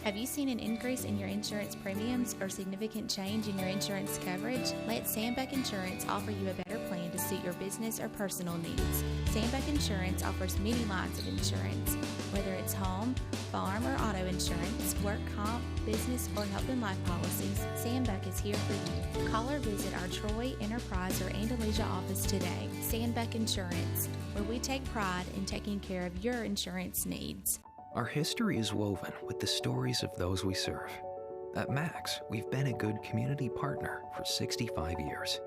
Have you seen an increase in your insurance premiums or significant change in your insurance coverage? Let Sandbeck Insurance offer you a better plan to suit your business or personal needs. Sandbeck Insurance offers many lines of insurance, whether it's home, farm, or auto insurance, work comp, business, or health and life policies. Sandbeck is here for you. Call or visit our Troy, Enterprise, or Andalusia office today. Sandbeck Insurance, where we take pride in taking care of your insurance needs. Our history is woven with the stories of those we serve. At Max, we've been a good community partner for 65 years.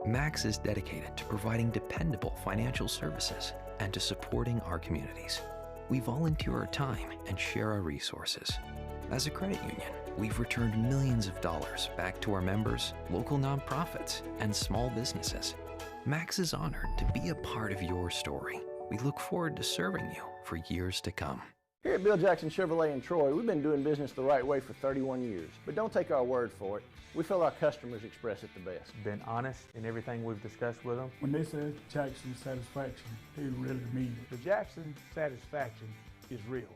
Max is dedicated to providing dependable financial services and to supporting our communities. We volunteer our time and share our resources. As a credit union, we've returned millions of dollars back to our members, local nonprofits, and small businesses. Max is honored to be a part of your story. We look forward to serving you for years to come. Here at Bill Jackson Chevrolet in Troy, we've been doing business the right way for 31 years. But don't take our word for it. We feel our customers express it the best. Been honest in everything we've discussed with them. When they say Jackson Satisfaction, they really mean it. The Jackson Satisfaction is real.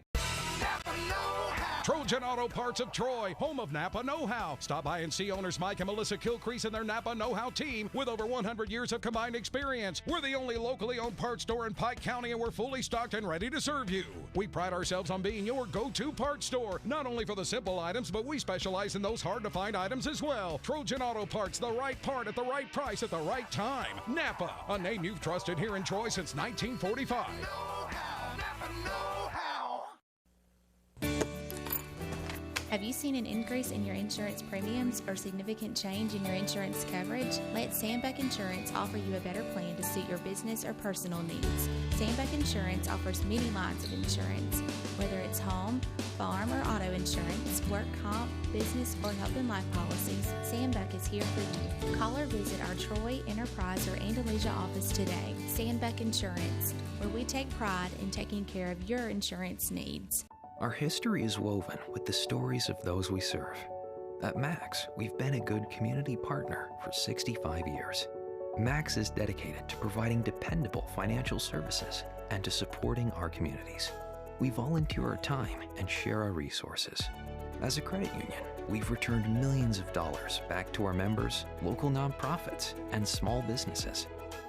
Trojan Auto Parts of Troy, home of Napa Know-How. Stop by and see owners Mike and Melissa Kilcrease and their Napa Know-How team with over 100 years of combined experience. We're the only locally owned parts store in Pike County, and we're fully stocked and ready to serve you. We pride ourselves on being your go-to parts store, not only for the simple items, but we specialize in those hard-to-find items as well. Trojan Auto Parts, the right part at the right price at the right time. Napa, a name you've trusted here in Troy since 1945. Have you seen an increase in your insurance premiums or significant change in your insurance coverage? Let Sandbeck Insurance offer you a better plan to suit your business or personal needs. Sandbeck Insurance offers many lines of insurance, whether it's home, farm, or auto insurance, work comp, business, or health and life policies. Sandbeck is here for you. Call or visit our Troy, Enterprise, or Andalusia office today. Sandbeck Insurance, where we take pride in taking care of your insurance needs. Our history is woven with the stories of those we serve. At Max, we've been a good community partner for 65 years. Max is dedicated to providing dependable financial services and to supporting our communities. We volunteer our time and share our resources. As a credit union, we've returned millions of dollars back to our members, local nonprofits, and small businesses.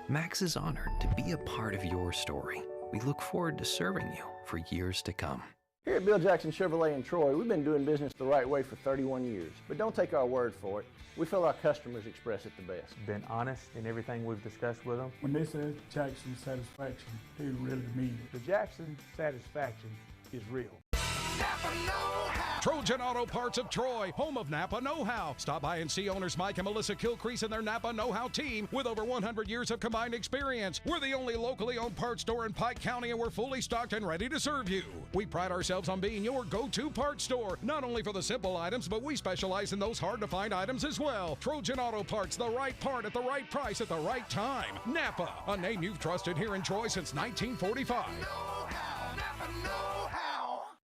Max is honored to be a part of your story. We look forward to serving you for years to come. Here at Bill Jackson Chevrolet in Troy, we've been doing business the right way for 31 years. But don't take our word for it. We feel our customers express it the best. Been honest in everything we've discussed with them. When they say Jackson Satisfaction, they really mean it. The Jackson Satisfaction is real. Trojan Auto Parts of Troy, home of Napa Know-How. Stop by and see owners Mike and Melissa Kilcrease and their Napa Know-How team with over 100 years of combined experience. We're the only locally owned parts store in Pike County, and we're fully stocked and ready to serve you. We pride ourselves on being your go-to parts store, not only for the simple items, but we specialize in those hard-to-find items as well. Trojan Auto Parts, the right part at the right price at the right time. Napa, a name you've trusted here in Troy since 1945.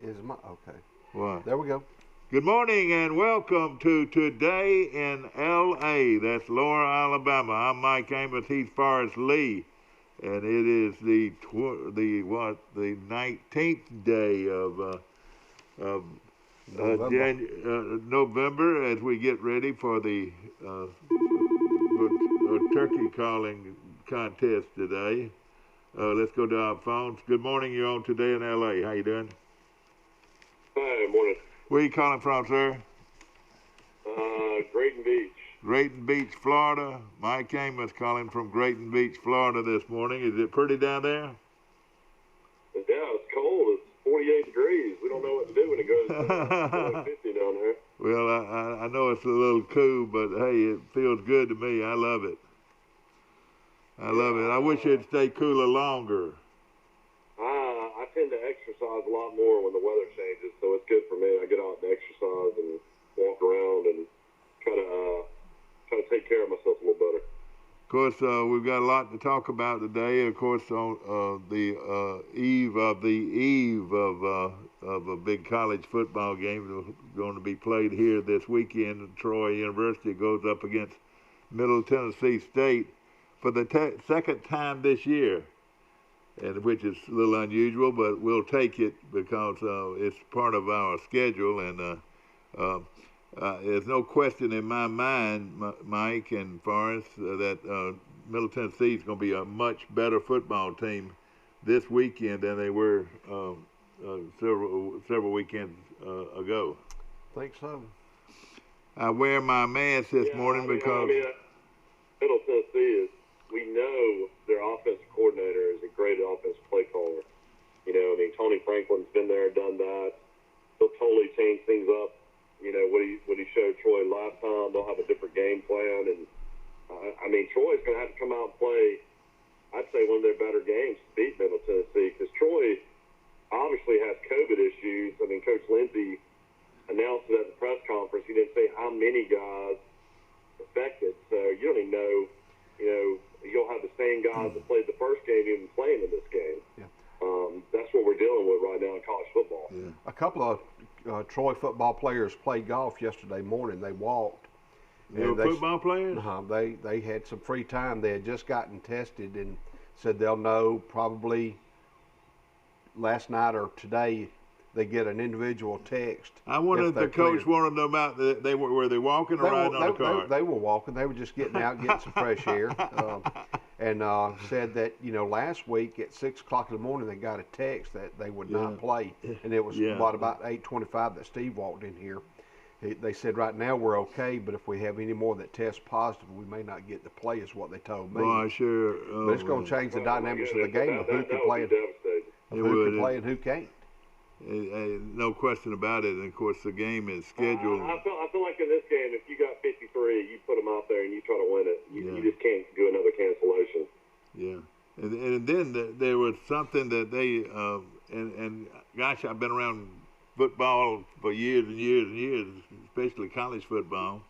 Okay. What? There we go. Good morning and welcome to Today in L.A. That's Laura, Alabama. I'm Mike Amos. He's Forrest Lee, and it is the 19th day of November as we get ready for the turkey calling contest today. Let's go to our phones. Good morning. You're on Today in L.A. How you doing? Hi, morning. Where are you calling from, sir? Grayton Beach. Grayton Beach, Florida. Mike Amos calling from Grayton Beach, Florida this morning. Is it pretty down there? Yeah, it's cold. It's 48 degrees. We don't know what to do when it goes 50 down there. Well, I know it's a little cool, but hey, it feels good to me. I love it. I love it. I wish it'd stay cooler longer. I tend to exercise a lot more when the weather changes, so it's good for me. I get out and exercise and walk around and try to take care of myself a little better. Of course, we've got a lot to talk about today. Of course, on the eve of a big college football game going to be played here this weekend. Troy University goes up against Middle Tennessee State for the second time this year. and which is a little unusual, but we'll take it because it's part of our schedule. And there's no question in my mind, Mike and Forrest, that Middle Tennessee is going to be a much better football team this weekend than they were several weekends ago. I think so. I wear my mask this morning because Middle Tennessee we know their offensive coordinator is a great offensive play caller. You know, I mean, Tony Franklin's been there, done that. He'll totally change things up. You know, what he showed Troy last time, they'll have a different game plan. And, I mean, Troy's going to have to come out and play, I'd say, one of their better games to beat Middle Tennessee, because Troy obviously has COVID issues. I mean, Coach Lindsey announced it at the press conference. He didn't say how many guys affected. So you don't even know, you know, you'll have the same guys that played the first game even playing in this game. Yeah. That's what we're dealing with right now in college football. Yeah. A couple of Troy football players played golf yesterday morning. They walked. They were football players? They had some free time. They had just gotten tested and said they'll know probably last night or today. They get an individual text. I wonder if the coach wanted to know about were they walking or riding on a car? They were walking. They were just getting out, getting some fresh air, and said that last week at 6 o'clock in the morning they got a text that they would not play, and it was about 8:25 that Steve walked in here. They said right now we're okay, but if we have any more that test positive, we may not get to play. Is what they told me. Boy, sure. But it's going to change the dynamics of the game of who can play and who can't. No question about it. And of course, the game is scheduled. I feel like in this game, if you got 53, you put them out there and you try to win it. You just can't do another cancellation. Yeah, and then there was something that they and gosh, I've been around football for years and years and years, especially college football,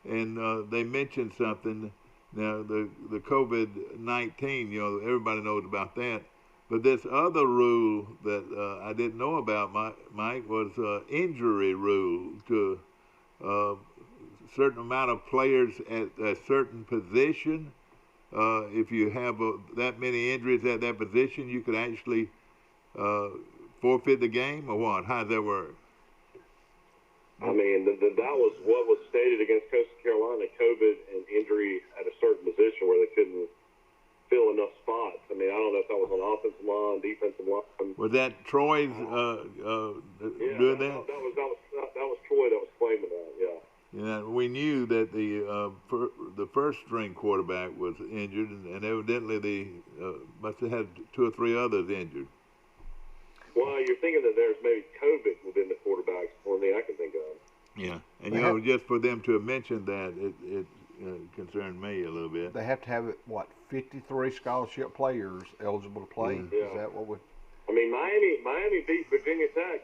and they mentioned something. Now the COVID-19, everybody knows about that. But this other rule that I didn't know about, Mike, was injury rule to a certain amount of players at a certain position. If you have that many injuries at that position, you could actually forfeit the game, or what? How does that work? I mean, that was what was stated against Coastal Carolina, COVID and injury at a certain position where they couldn't fill enough spots. I mean, I don't know if that was on offensive line, defensive line. Was that Troy's doing that? That was Troy that was claiming that. Yeah. Yeah, we knew that the first string quarterback was injured, and evidently they must have had 2 or 3 others injured. Well, you're thinking that there's maybe COVID within the quarterbacks. One thing I can think of. Yeah, and just for them to have mentioned that, it concerned me a little bit. They have to have 53 scholarship players eligible to play. Yeah. Is that what we? I mean, Miami beat Virginia Tech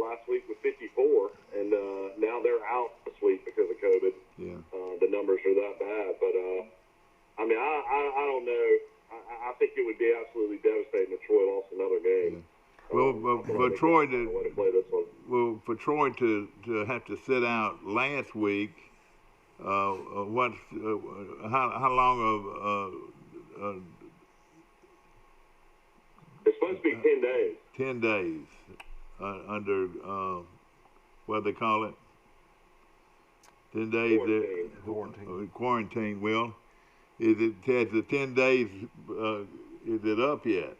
last week with 54, and now they're out this week because of COVID. Yeah. The numbers are that bad, but I mean, I don't know. I think it would be absolutely devastating if Troy lost another game. Yeah. Well, for Troy to have to sit out last week, how long of? It's supposed to be 10 days. 10 days under what do they call it? 10 days quarantine. Well, has the 10 days? Is it up yet?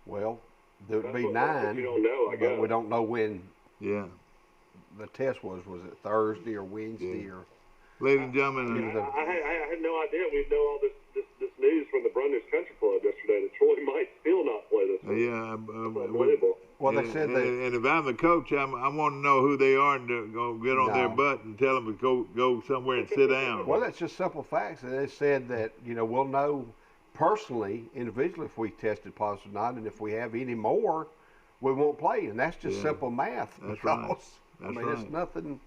Well, there would be 9. You don't know, I guess. But we don't know when. Yeah. The test was it Thursday or Wednesday or? Ladies and gentlemen, I had no idea. We know all this news from the Brundage Country Club yesterday that Troy might still not play this week. Yeah. Well, they said that. And if I'm the coach, I want to know who they are and go get on their butt and tell them to go somewhere and sit down. Well, that's just simple facts. They said that we'll know personally, individually, if we tested positive or not, and if we have any more, we won't play. And that's just simple math. That's right. It's nothing.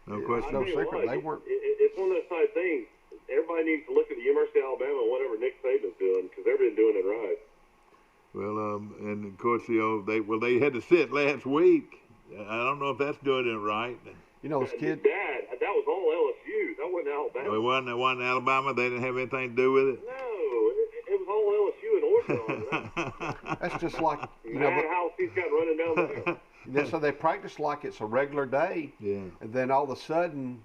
No question. It's no secret. They weren't. It's one of those type things. Everybody needs to look at the University of Alabama and whatever Nick Saban's doing, because they've been doing it right. Well, and of course, they had to sit last week. I don't know if that's doing it right. This kid. Dad, that was all LSU. That wasn't Alabama. It wasn't Alabama. They didn't have anything to do with it. No, it was all LSU and Oregon. That's just like, you Mad know, house he's got running down there. so they practice like it's a regular day. Yeah. And then all of a sudden,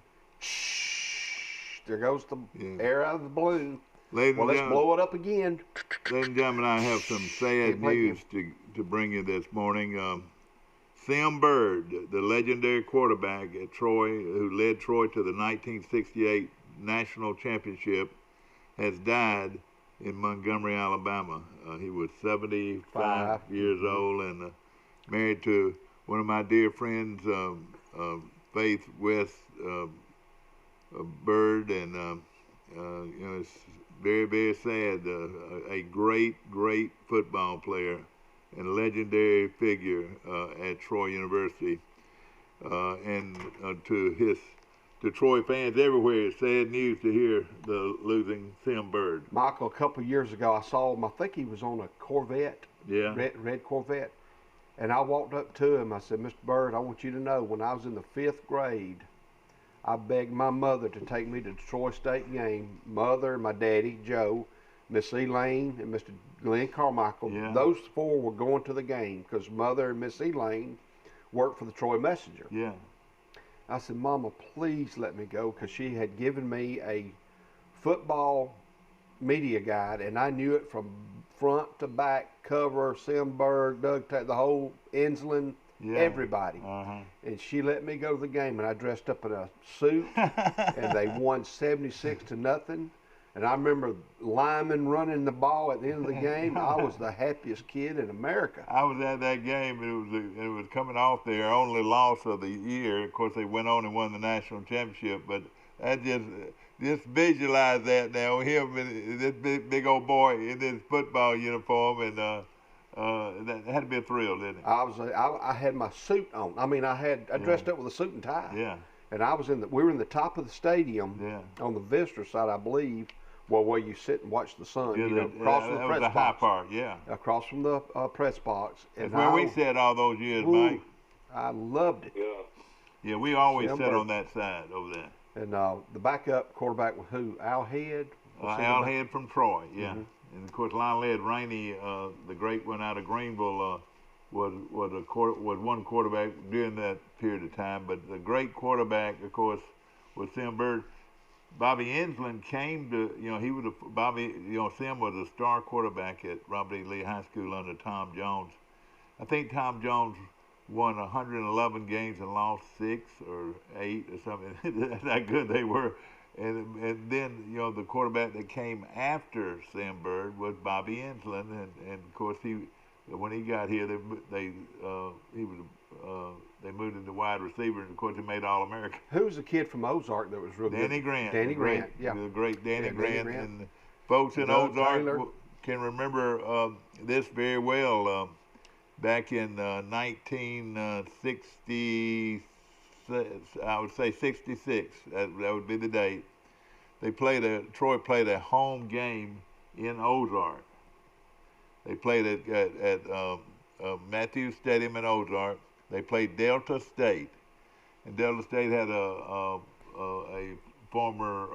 there goes the air out of the balloon. Well, let's blow it up again. Ladies and gentlemen, I have some sad news to bring you this morning. Sam Bird, the legendary quarterback at Troy, who led Troy to the 1968 National Championship, has died in Montgomery, Alabama. He was 75 years old and married to one of my dear friends, Faith West Bird, and you know, it's very, very sad. A great, great football player and a legendary figure at Troy University, and to Troy fans everywhere, it's sad news to hear the losing Sam Bird. Michael, a couple of years ago, I saw him. I think he was on a Corvette, red Corvette, and I walked up to him. I said, "Mr. Bird, I want you to know, when I was in the 5th grade, I begged my mother to take me to the Troy State game. Mother, my daddy, Joe, Miss Elaine, and Mr. Glenn Carmichael. Those 4 were going to the game because Mother and Miss Elaine worked for the Troy Messenger." Yeah. I said, "Mama, please let me go," because she had given me a football media guide, and I knew it from front to back, cover, Simberg, Doug, the whole Insland, everybody. And she let me go to the game, and I dressed up in a suit, and they won 76-0. And I remember Lyman running the ball at the end of the game. I was the happiest kid in America. I was at that game. It was coming off their only loss of the year. Of course, they went on and won the national championship. But I just visualize that now. Him, this big old boy in this football uniform, and that had to be a thrill, didn't it? I had my suit on. I mean, I dressed up with a suit and tie. Yeah. And we were in the top of the stadium on the visitor side, I believe. Well, where you sit and watch the sun, across from the press box. High part, across from the press box. And where we sat all those years, Mike. I loved it. Yeah, we always sat on that side over there. And the backup quarterback was who? Al Head? Al Head from Troy, And of course, Lionel Ed Rainey, the great one out of Greenville, was one quarterback during that period of time. But the great quarterback, of course, was Sam Bird. Bobby Insland came to, Sim was a star quarterback at Robert E. Lee High School under Tom Jones. I think Tom Jones won 111 games and lost 6 or 8 or something. That's how good they were. And then, the quarterback that came after Sam Bird was Bobby Insland. And of course, when he got here, they moved into wide receiver, and of course, he made All-American. Who was the kid from Ozark that was real good? Danny Grant. Danny Grant, The great Danny Grant. And folks in Ozark can remember this very well. Back in 1960, I would say 66, that would be the date. Troy played a home game in Ozark. They played at Matthews Stadium in Ozark. They played Delta State, and Delta State had a former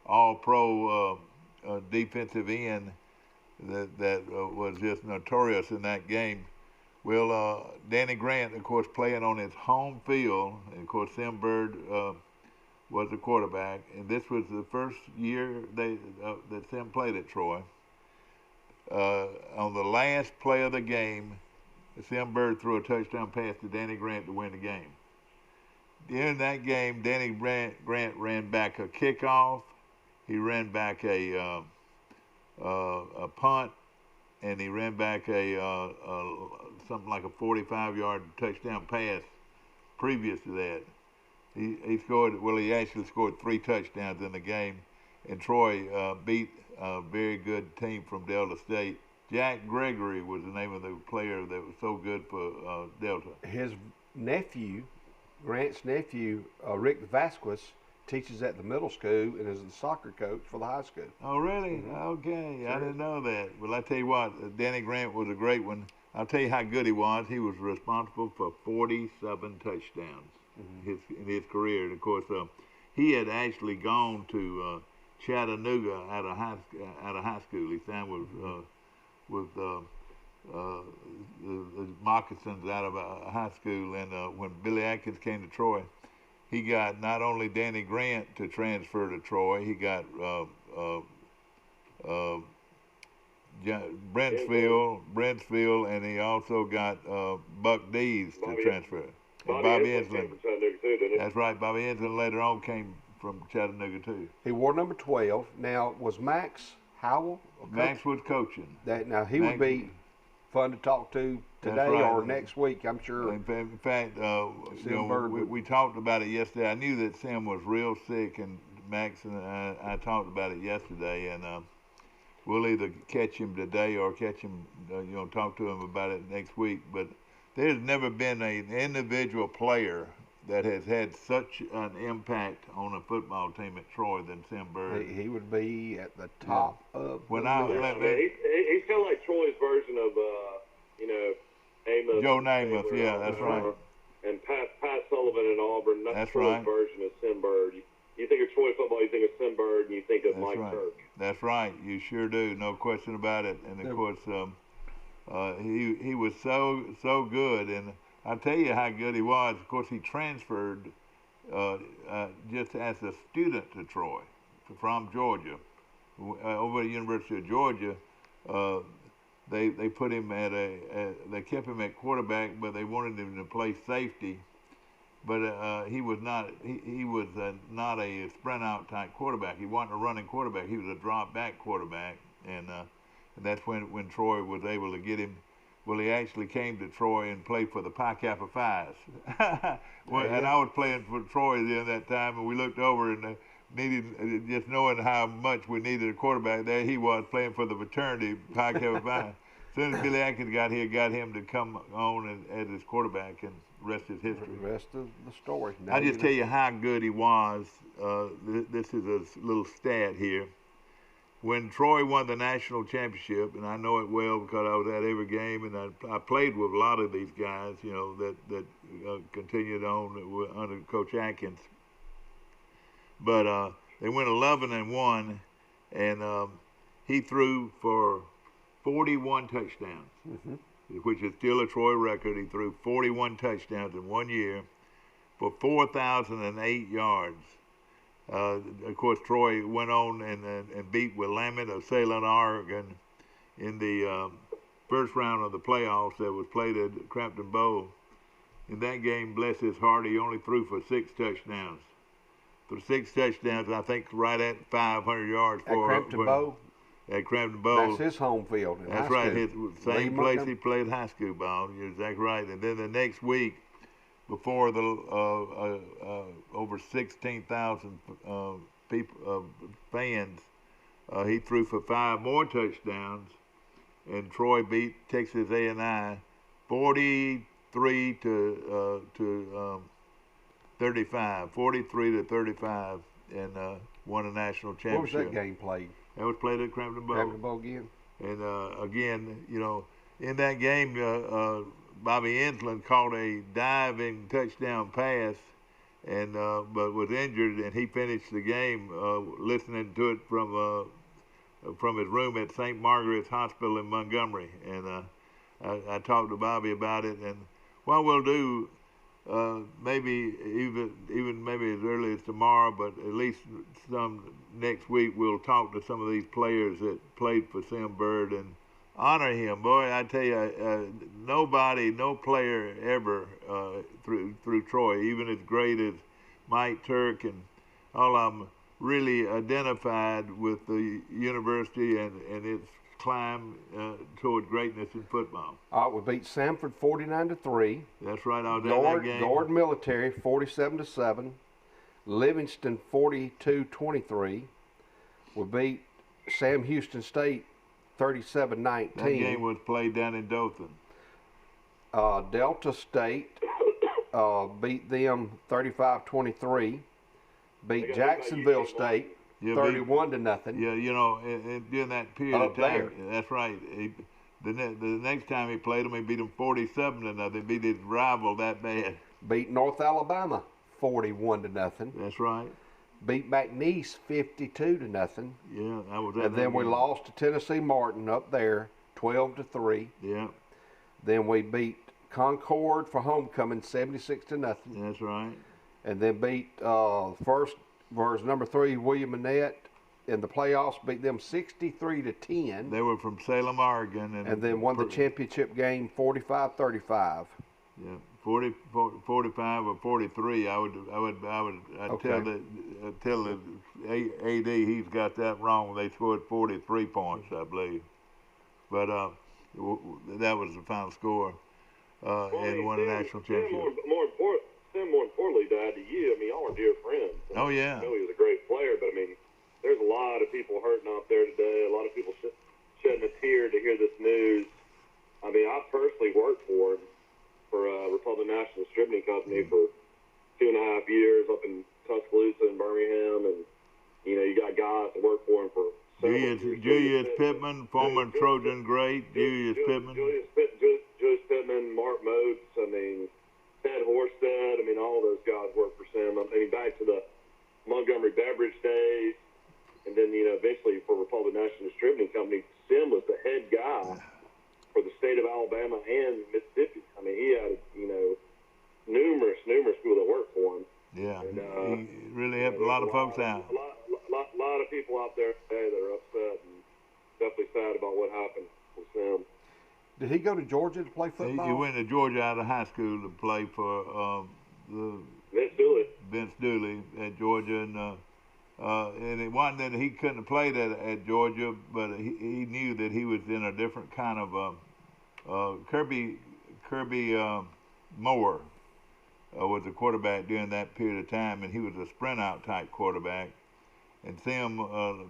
All-Pro defensive end that was just notorious in that game. Well, Danny Grant, of course, playing on his home field, and of course, Sam Bird was the quarterback, and this was the first year that Sam played at Troy. On the last play of the game, Sam Bird threw a touchdown pass to Danny Grant to win the game. During that game, Danny Grant ran back a kickoff. He ran back a punt, and he ran back something like a 45-yard touchdown pass. Previous to that, he scored. Well, he actually scored 3 touchdowns in the game, and Troy beat a very good team from Delta State. Jack Gregory was the name of the player that was so good for Delta. His nephew, Grant's nephew, Rick Vasquez, teaches at the middle school and is the soccer coach for the high school. Oh, really? Okay, sure. I didn't know that. Well, I tell you what, Danny Grant was a great one. I'll tell you how good he was. He was responsible for 47 touchdowns in his career. And, of course, he had actually gone to Chattanooga out of high school. He signed with with the Moccasins out of high school, and when Billy Atkins came to Troy, he got not only Danny Grant to transfer to Troy, he got Brentsville, and he also got Buck Dees to transfer. Bobby Insland. That's right. Bobby Insland later on came from Chattanooga too. He wore number 12. Now, was Max Howell? Max was coaching. Now he would be fun to talk to today or next week, I'm sure. In fact, we talked about it yesterday. I knew that Sim was real sick, and Max and I talked about it yesterday, and we'll either catch him today or catch him, talk to him about it next week. But there's never been an individual player that has had such an impact on a football team at Troy than Sim Bird. He would be at the top of when the list. He's kind of like Troy's version of, Amos. Joe Namath, yeah, that's right. And Pat Sullivan in Auburn. That's Troy's right. version of Sim Bird. You think of Troy football, you think of Sim Bird, and you think of Mike Turk. That's right. You sure do. No question about it. And of course, he was so good. And I'll tell you how good he was. Of course, he transferred just as a student to Troy from Georgia. Over at the University of Georgia, they put him they kept him at quarterback, but they wanted him to play safety. But he was not not a sprint out type quarterback. He wasn't a running quarterback. He was a drop back quarterback, and that's when Troy was able to get him. Well, he actually came to Troy and played for the Pi Kappa Phi's. And I was playing for Troy at that time, and we looked over and needed, just knowing how much we needed a quarterback. There he was playing for the fraternity Pi Kappa Phi. As soon as Billy Atkins got here, got him to come on as his quarterback, and the rest is history. The rest of the story. I'll just tell you how good he was. This is a little stat here. When Troy won the national championship, and I know it well because I was at every game, and I played with a lot of these guys, that continued on under Coach Atkins. But they went 11-1, and he threw for 41 touchdowns, which is still a Troy record. He threw 41 touchdowns in 1 year for 4,008 yards. Of course, Troy went on and beat Willamette of Salem, Oregon, in the first round of the playoffs that was played at Crampton Bowl. In that game, bless his heart, he only threw for 6 touchdowns. For 6 touchdowns, I think right at 500 yards. At Crampton Bowl? At Crampton Bowl. That's his home field. That's right. His same place he played high school ball. You're exactly right. And then the next week, before the over 16,000 fans, he threw for 5 more touchdowns, and Troy beat Texas A&I 43 to 35, 43-35, and won a national championship. What was that game played? That was played at Crampton Bowl. Crampton Bowl again. And again, in that game, Bobby Insland caught a diving touchdown pass, and but was injured, and he finished the game listening to it from his room at St. Margaret's Hospital in Montgomery. And I talked to Bobby about it, and what we'll do, maybe even maybe as early as tomorrow, but at least some next week, we'll talk to some of these players that played for Sim Bird and honor him. Boy, I tell you, no player ever through Troy, even as great as Mike Turk and all of them, really identified with the university and its climb toward greatness in football. We beat Samford 49-3. That's right. I was at that game. Gord Military 47-7. Livingston 42-23. We beat Sam Houston State 37-19. That game was played down in Dothan. Delta State beat them 35-23. Beat Jacksonville State 31-0. Yeah, during that period of time. That's right. The next time he played them, he beat them 47-0. Beat his rival that bad. Beat North Alabama 41-0. That's right. Beat McNeese 52-0. Yeah, that was. And then we lost to Tennessee Martin up there 12-3. Yeah. Then we beat Concord for homecoming 76-0. That's right. And then beat first versus number 3 William Annette in the playoffs. Beat them 63-10. They were from Salem, Oregon, and then won the championship game 45-35. Yeah, 45 or 43. I'd Okay. tell the AD he's got that wrong. They scored 43 points, I believe. But that was the final score, and won a national championship. More importantly, Dad, to you, I mean, y'all are dear friends. Oh yeah. I know he was a great player, but I mean, there's a lot of people hurting out there today. A lot of people shedding a tear to hear this news. I mean, I personally worked for him. For Republic National Distributing Company for 2.5 years up in Tuscaloosa and Birmingham, and you know you got guys that work for him for Julius Pittman, former Trojan great, Julius Pittman, Mark Moats, I mean Ted Horsted, I mean all those guys work for Sim. I mean back to the Montgomery Beverage days, and then you know eventually for Republic National Distributing Company, Sim was the head guy for the state of Alabama and Mississippi. I mean, he had, you know, numerous people that worked for him. Yeah, and, he really helped a lot of folks out. A lot of people out there today that are upset and definitely sad about what happened with Sam. Did he go to Georgia to play football? He went to Georgia out of high school to play for Vince Dooley at Georgia, and it wasn't that he couldn't have played at Georgia, but he knew that he was in a different kind of Kirby Moore was the quarterback during that period of time, and he was a sprint out type quarterback, and Sim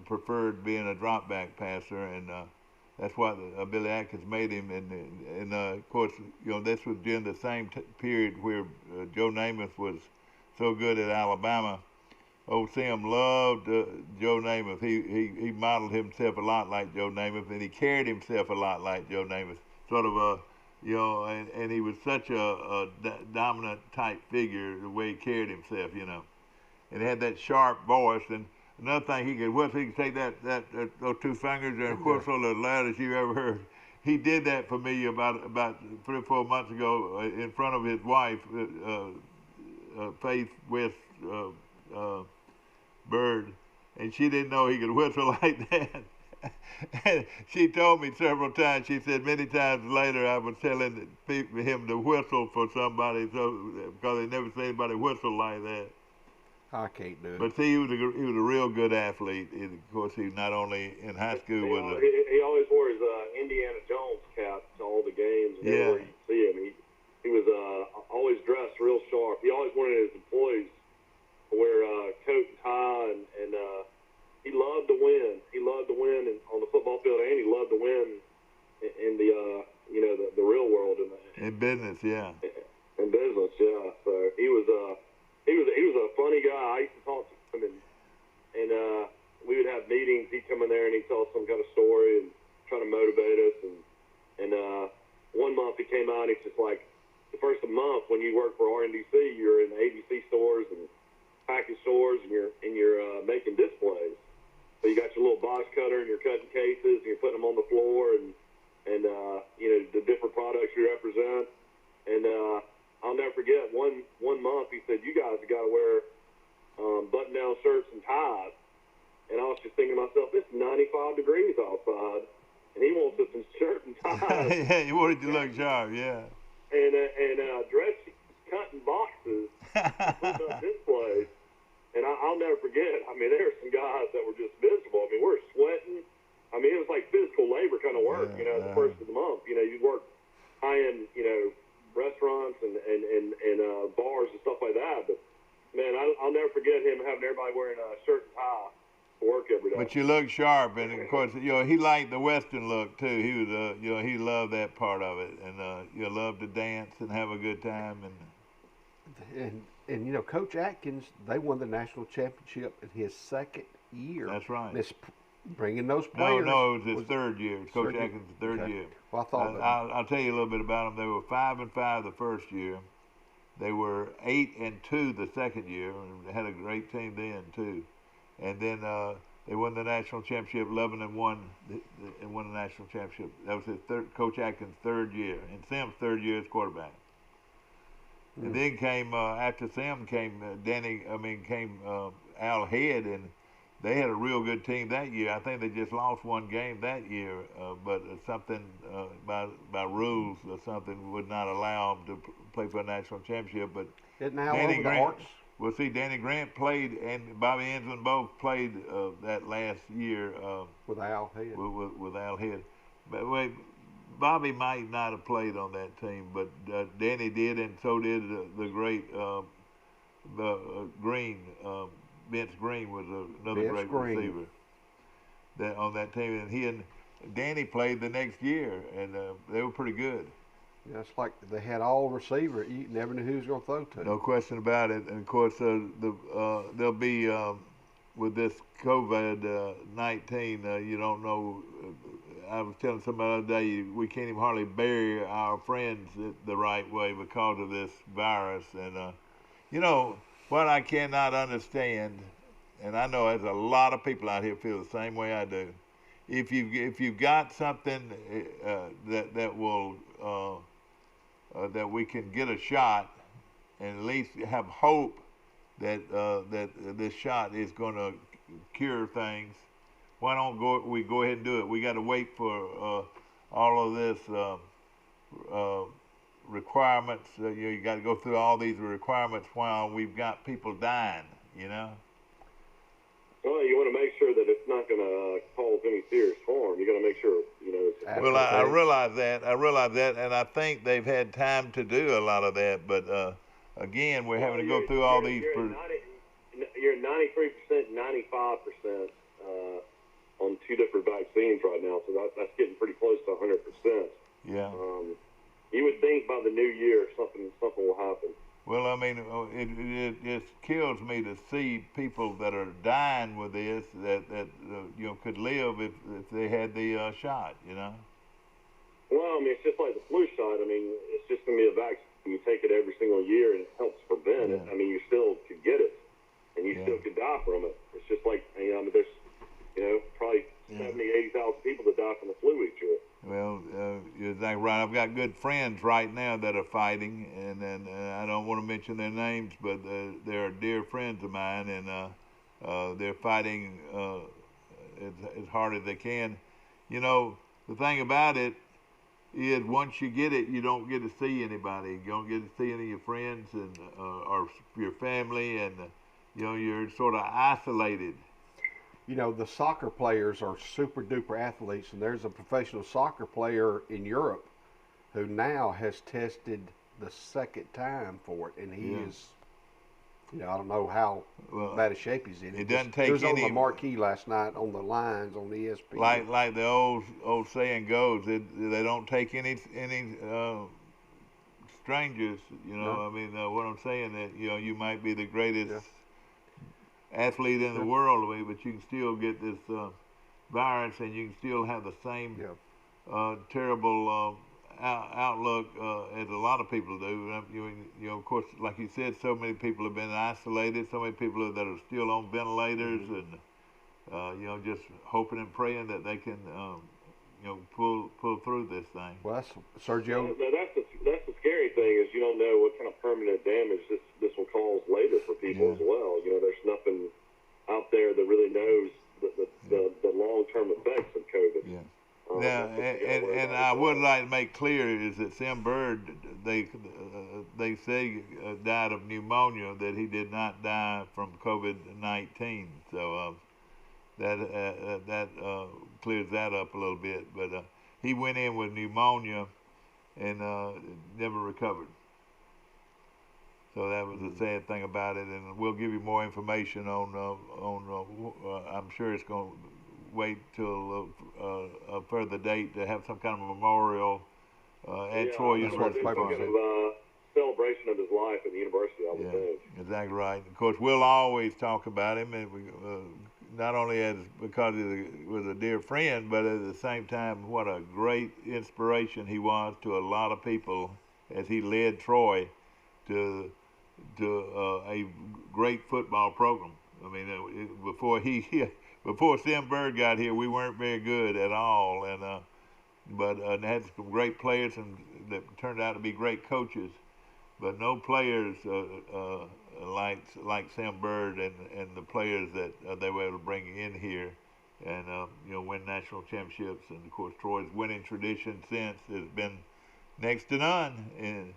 preferred being a drop back passer, and that's what Billy Atkins made him, and of course, you know, this was during the same period where Joe Namath was so good at Alabama. Old Sim loved Joe Namath. He modeled himself a lot like Joe Namath, and he carried himself a lot like Joe Namath. Sort of you know, and he was such a dominant type figure the way he carried himself, you know. And he had that sharp voice. And another thing, he could whistle. He could take those 2 fingers and whistle as loud as you ever heard. He did that for me about 3 or 4 months ago in front of his wife, Faith West Bird, and she didn't know he could whistle like that. And she told me several times. She said many times later I was telling him to whistle for somebody, because they never seen anybody whistle like that. I can't do it. But see, he was a real good athlete. And of course, he not only in high school he always wore his Indiana Jones cap to all the games. And everywhere you see him, he was always dressed real sharp. He always wanted his employees to wear coat and tie, and he loved to win. He loved to win on the football field, and he loved to win in the you know the real world in business, yeah. In business, yeah. So he was a funny guy. I used to talk to him, and we would have meetings. He'd come in there and he'd tell us some kind of story and try to motivate us. And one month he came out and he's just like, the first of the month when you work for RNDC, you're in ABC stores and package stores, and you're making displays. So you got your little box cutter and you're cutting cases and you're putting them on the floor and you know the different products you represent. And I'll never forget one month he said, you guys have got to wear button-down shirts and ties. And I was just thinking to myself, it's 95 degrees outside, and he wants us in shirt and ties. Yeah, he wanted to look sharp, yeah. And dress cutting boxes, putting up displays. And I'll never forget, I mean, there were some guys that were just miserable. I mean, we're sweating. I mean, it was like physical labor kind of work, you know, the first of the month. You know, you'd work high-end, you know, restaurants and bars and stuff like that. But, man, I'll never forget him having everybody wearing a shirt and tie to work every day. But you look sharp, and, of course, you know, he liked the Western look, too. He was, you know, he loved that part of it. And, you know, loved to dance and have a good time. And you know, Coach Atkins, they won the national championship in his second year. That's right. It's bringing those players. No, it was his third year. Coach Atkins' third year. Well, I thought I'll tell you a little bit about them. They were 5-5 the first year. They were 8-2 the second year. And they had a great team then too. And then They won the national championship 11-1 and won the national championship. That was his Coach Atkins' third year, and Sim's third year as quarterback. And then came after Sim came Al Head, and they had a real good team that year. I think they just lost one game that year, but something by rules or something would not allow them to play for a national championship. But Isn't Al Danny over Grant, the arts? well, see, Danny Grant played, and Bobby Enslin both played that last year With Al Head. with Al Head. But wait, Bobby might not have played on that team, but Danny did, and so did the great Green. Vince Green was another great receiver on that team, and he and Danny played the next year, and they were pretty good. Yeah, it's like they had all receiver. You never knew who was going to throw to. No question about it. And of course, they'll be with this COVID-19. You don't know. I was telling somebody the other day, we can't even hardly bury our friends the right way because of this virus. And you know what I cannot understand, and I know there's a lot of people out here feel the same way I do. If you've got something that will that we can get a shot and at least have hope that that this shot is going to cure things, why don't we go ahead and do it? We got to wait for all of this requirements. You got to go through all these requirements while we've got people dying, you know? Well, you want to make sure that it's not going to cause any serious harm. You got to make sure, you know. Well, I realize that. And I think they've had time to do a lot of that. But again, we're having to go through all these. You're at 93%, 95% on two different vaccines right now, so that's getting pretty close to 100%. Yeah. You would think by the new year something will happen. Well, I mean, it just kills me to see people that are dying with this that you know could live if they had the shot, you know. Well, I mean, it's just like the flu shot. I mean, it's just going to be a vaccine. You take it every single year, and it helps prevent it. I mean, you still could get it, and you still could die from it. It's just like, you know, I mean, there's, you know, probably 70,000-80,000 people that die from the flu each year. Well, you're exactly right. I've got good friends right now that are fighting, and I don't want to mention their names, but they're dear friends of mine, and they're fighting as hard as they can. You know, the thing about it is once you get it, you don't get to see anybody. You don't get to see any of your friends and or your family, and you know, you're sort of isolated. You know, the soccer players are super duper athletes, and there's a professional soccer player in Europe who now has tested the second time for it, and he is, you know, I don't know how bad a shape he's in. It doesn't take He was any. on the marquee last night on the lines on ESPN. Like the old saying goes, they don't take any strangers. You know, No. I mean, what I'm saying that you know you might be the greatest athlete in the world, but you can still get this virus, and you can still have the same terrible outlook as a lot of people do. You know, of course, like you said, so many people have been isolated. So many people that are still on ventilators, and you know, just hoping and praying that they can, you know, pull through this thing. Well, that's Sergio. That's the scary thing is you don't know what kind of permanent damage this will cause later for people as well. You know, there's nothing out there that really knows the long-term effects of COVID. Yeah. Now, and I would like to make clear is that Sim Bird, they say died of pneumonia, that he did not die from COVID-19. So that clears that up a little bit. But he went in with pneumonia and never recovered. So that was the sad thing about it, and we'll give you more information on I'm sure it's going to wait till a further date to have some kind of memorial at Troy University. Some kind of celebration of his life at the university, I would think. Exactly right. Of course, we'll always talk about him, and we, not only as because he was a dear friend, but at the same time, what a great inspiration he was to a lot of people as he led Troy to a great football program. I mean, before before Sim Bird got here, we weren't very good at all, and but they had some great players and that turned out to be great coaches, but no players like Sam Bird and the players that they were able to bring in here and win national championships. And of course Troy's winning tradition since has been next to none,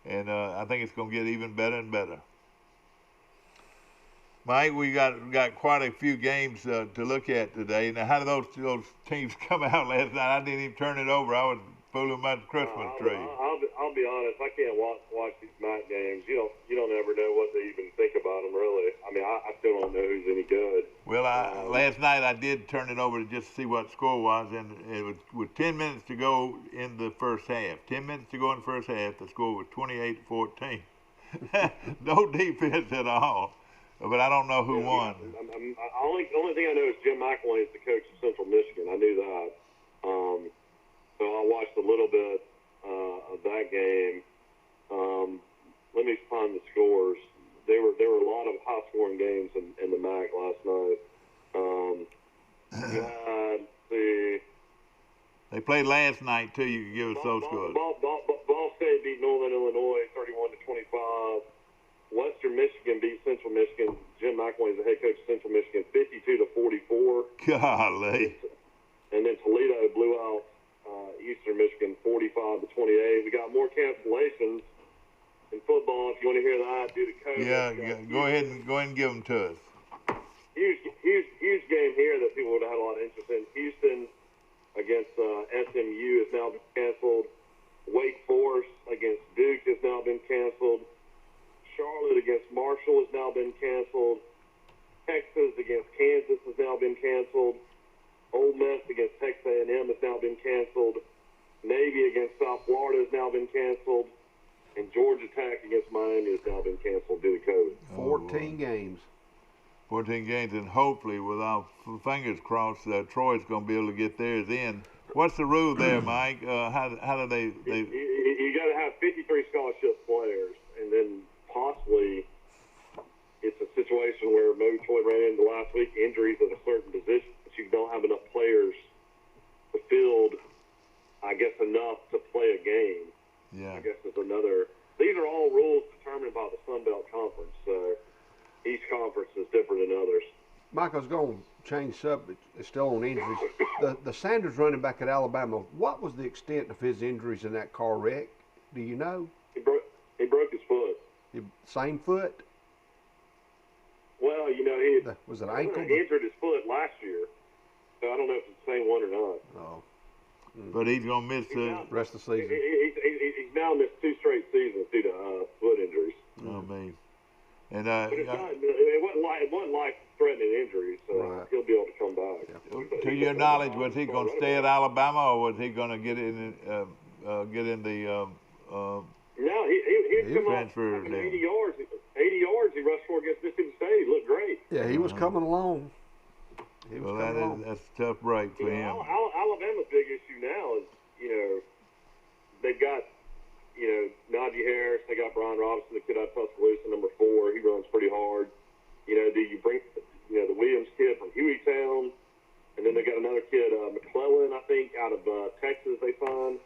and I think it's going to get even better and better. Mike, we got quite a few games to look at today. Now, how did those teams come out last night? I didn't even turn it over. I was fooling my Christmas tree. I'll be honest. I can't watch these MAC games. You don't ever know what they even think about them, really. I mean, I still don't know who's any good. Well, last night I did turn it over to just see what the score was, and it was with 10 minutes to go in the first half. 10 minutes to go in the first half. The score was 28-14. No defense at all. But I don't know who won. The only thing I know is Jim McElwain is the coach of Central Michigan. I knew that. So I watched a little bit of that game. Let me find the scores. There were a lot of high-scoring games in the MAC last night. Let's see. They played last night, too. You can give us those scores. Ball State beat Northern Illinois 31-25. Western Michigan beat Central Michigan. Jim McElwain is the head coach of Central Michigan, 52-44. Golly. And then Toledo blew out Eastern Michigan, 45-28. We got more cancellations in football. If you want to hear that, due to COVID. Yeah, go ahead and give them to us. Huge game here that people would have had a lot of interest in. Houston against SMU has now been canceled. Wake Forest against Duke has now been canceled. Charlotte against Marshall has now been canceled. Texas against Kansas has now been canceled. Ole Miss against Texas A&M has now been canceled. Navy against South Florida has now been canceled. And Georgia Tech against Miami has now been canceled due to COVID. 14 games. 14 games, and hopefully, with our fingers crossed, Troy's going to be able to get theirs in. What's the rule there, Mike? How do they You got to have 53 scholarship players, and then possibly it's a situation where maybe Troy ran into last week injuries at a certain position, but you don't have enough players to field, I guess, enough to play a game. Yeah. I guess it's another. These are all rules determined by the Sun Belt Conference, so each conference is different than others. Mike, I was going to change subject. It's still on injuries. The Sanders running back at Alabama, what was the extent of his injuries in that car wreck? Do you know? He broke his foot. Same foot? Well, he was it ankle? He injured his foot last year, so I don't know if it's the same one or not. Oh. But he's going to miss the rest of the season. He's now missed 2 straight seasons due to foot injuries. Oh, man. And but it wasn't life-threatening injury, so he'll be able to come back. Yeah. To your knowledge, was he going to stay at Alabama, or was he going to get in the No, he transfer? 80 yards. 80 yards he rushed for against Mississippi State. He looked great. Yeah, he was coming along. That's a tough break for him. Alabama's big issue now is, they've got, Najee Harris. They got Brian Robinson, the kid out of Tuscaloosa, number 4. He runs pretty hard. Do you bring, the Williams kid from Hueytown, and then they got another kid, McClellan, I think, out of Texas they signed.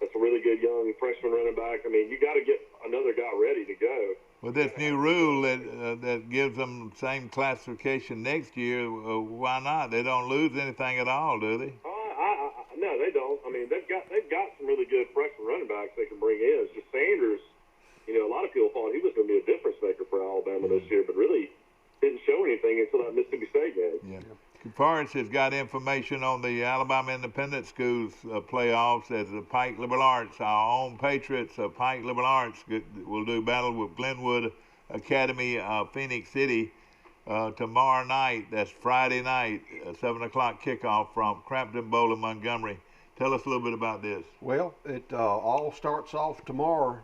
That's a really good young freshman running back. I mean, you got to get another guy ready to go. With this new rule that gives them same classification next year, why not? They don't lose anything at all, do they? No, they don't. I mean, they've got some really good freshman running backs they can bring in. It's just Sanders. A lot of people thought he was going to be a difference maker for Alabama this year, but really didn't show anything until that Mississippi State game. Yeah. Forrest has got information on the Alabama Independent Schools playoffs as the Pike Liberal Arts, our own Patriots of Pike Liberal Arts, will do battle with Glenwood Academy of Phoenix City tomorrow night. That's Friday night, 7 o'clock kickoff from Crampton Bowl in Montgomery. Tell us a little bit about this. Well, it all starts off tomorrow.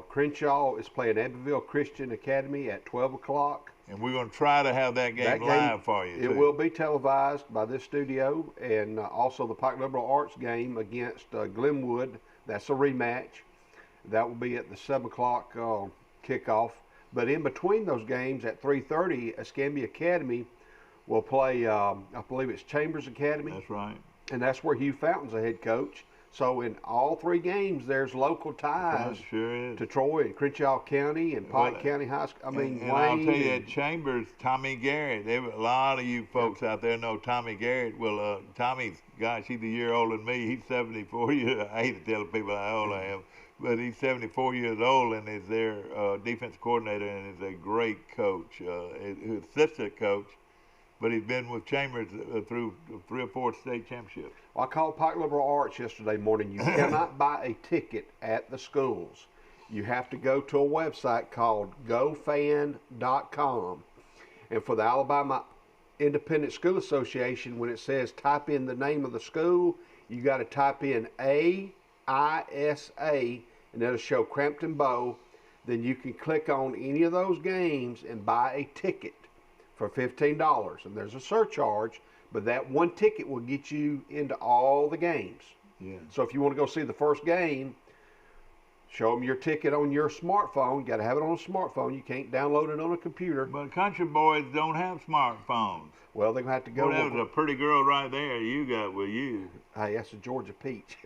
Crenshaw is playing Abbeville Christian Academy at 12 o'clock. And we're going to try to have that game live for you, too. It will be televised by this studio, and also the Pike Liberal Arts game against Glenwood. That's a rematch. That will be at the 7 o'clock kickoff. But in between those games at 3:30, Escambia Academy will play, I believe it's Chambers Academy. That's right. And that's where Hugh Fountain's the head coach. So in all 3 games, there's local ties to Troy and Crenshaw County and Pike County High School. And I'll tell you, at Chambers, Tommy Garrett, a lot of you folks out there know Tommy Garrett. Well, Tommy's, gosh, he's a year older than me. He's 74 years. I hate to tell people how old I am, but he's 74 years old and is their defense coordinator and is a great coach, assistant coach. But he's been with Chambers through 3 or 4 state championships. Well, I called Pike Liberal Arts yesterday morning. You cannot buy a ticket at the schools. You have to go to a website called gofan.com. And for the Alabama Independent School Association, when it says type in the name of the school, you got to type in AISA, and it'll show Crampton Bow. Then you can click on any of those games and buy a ticket for $15, and there's a surcharge, but that one ticket will get you into all the games. Yeah. So if you want to go see the first game, show them your ticket on your smartphone. You got to have it on a smartphone. You can't download it on a computer. But country boys don't have smartphones. Well, they're going to have to go. Well, that was a pretty girl right there you got with you. Hey, that's a Georgia peach.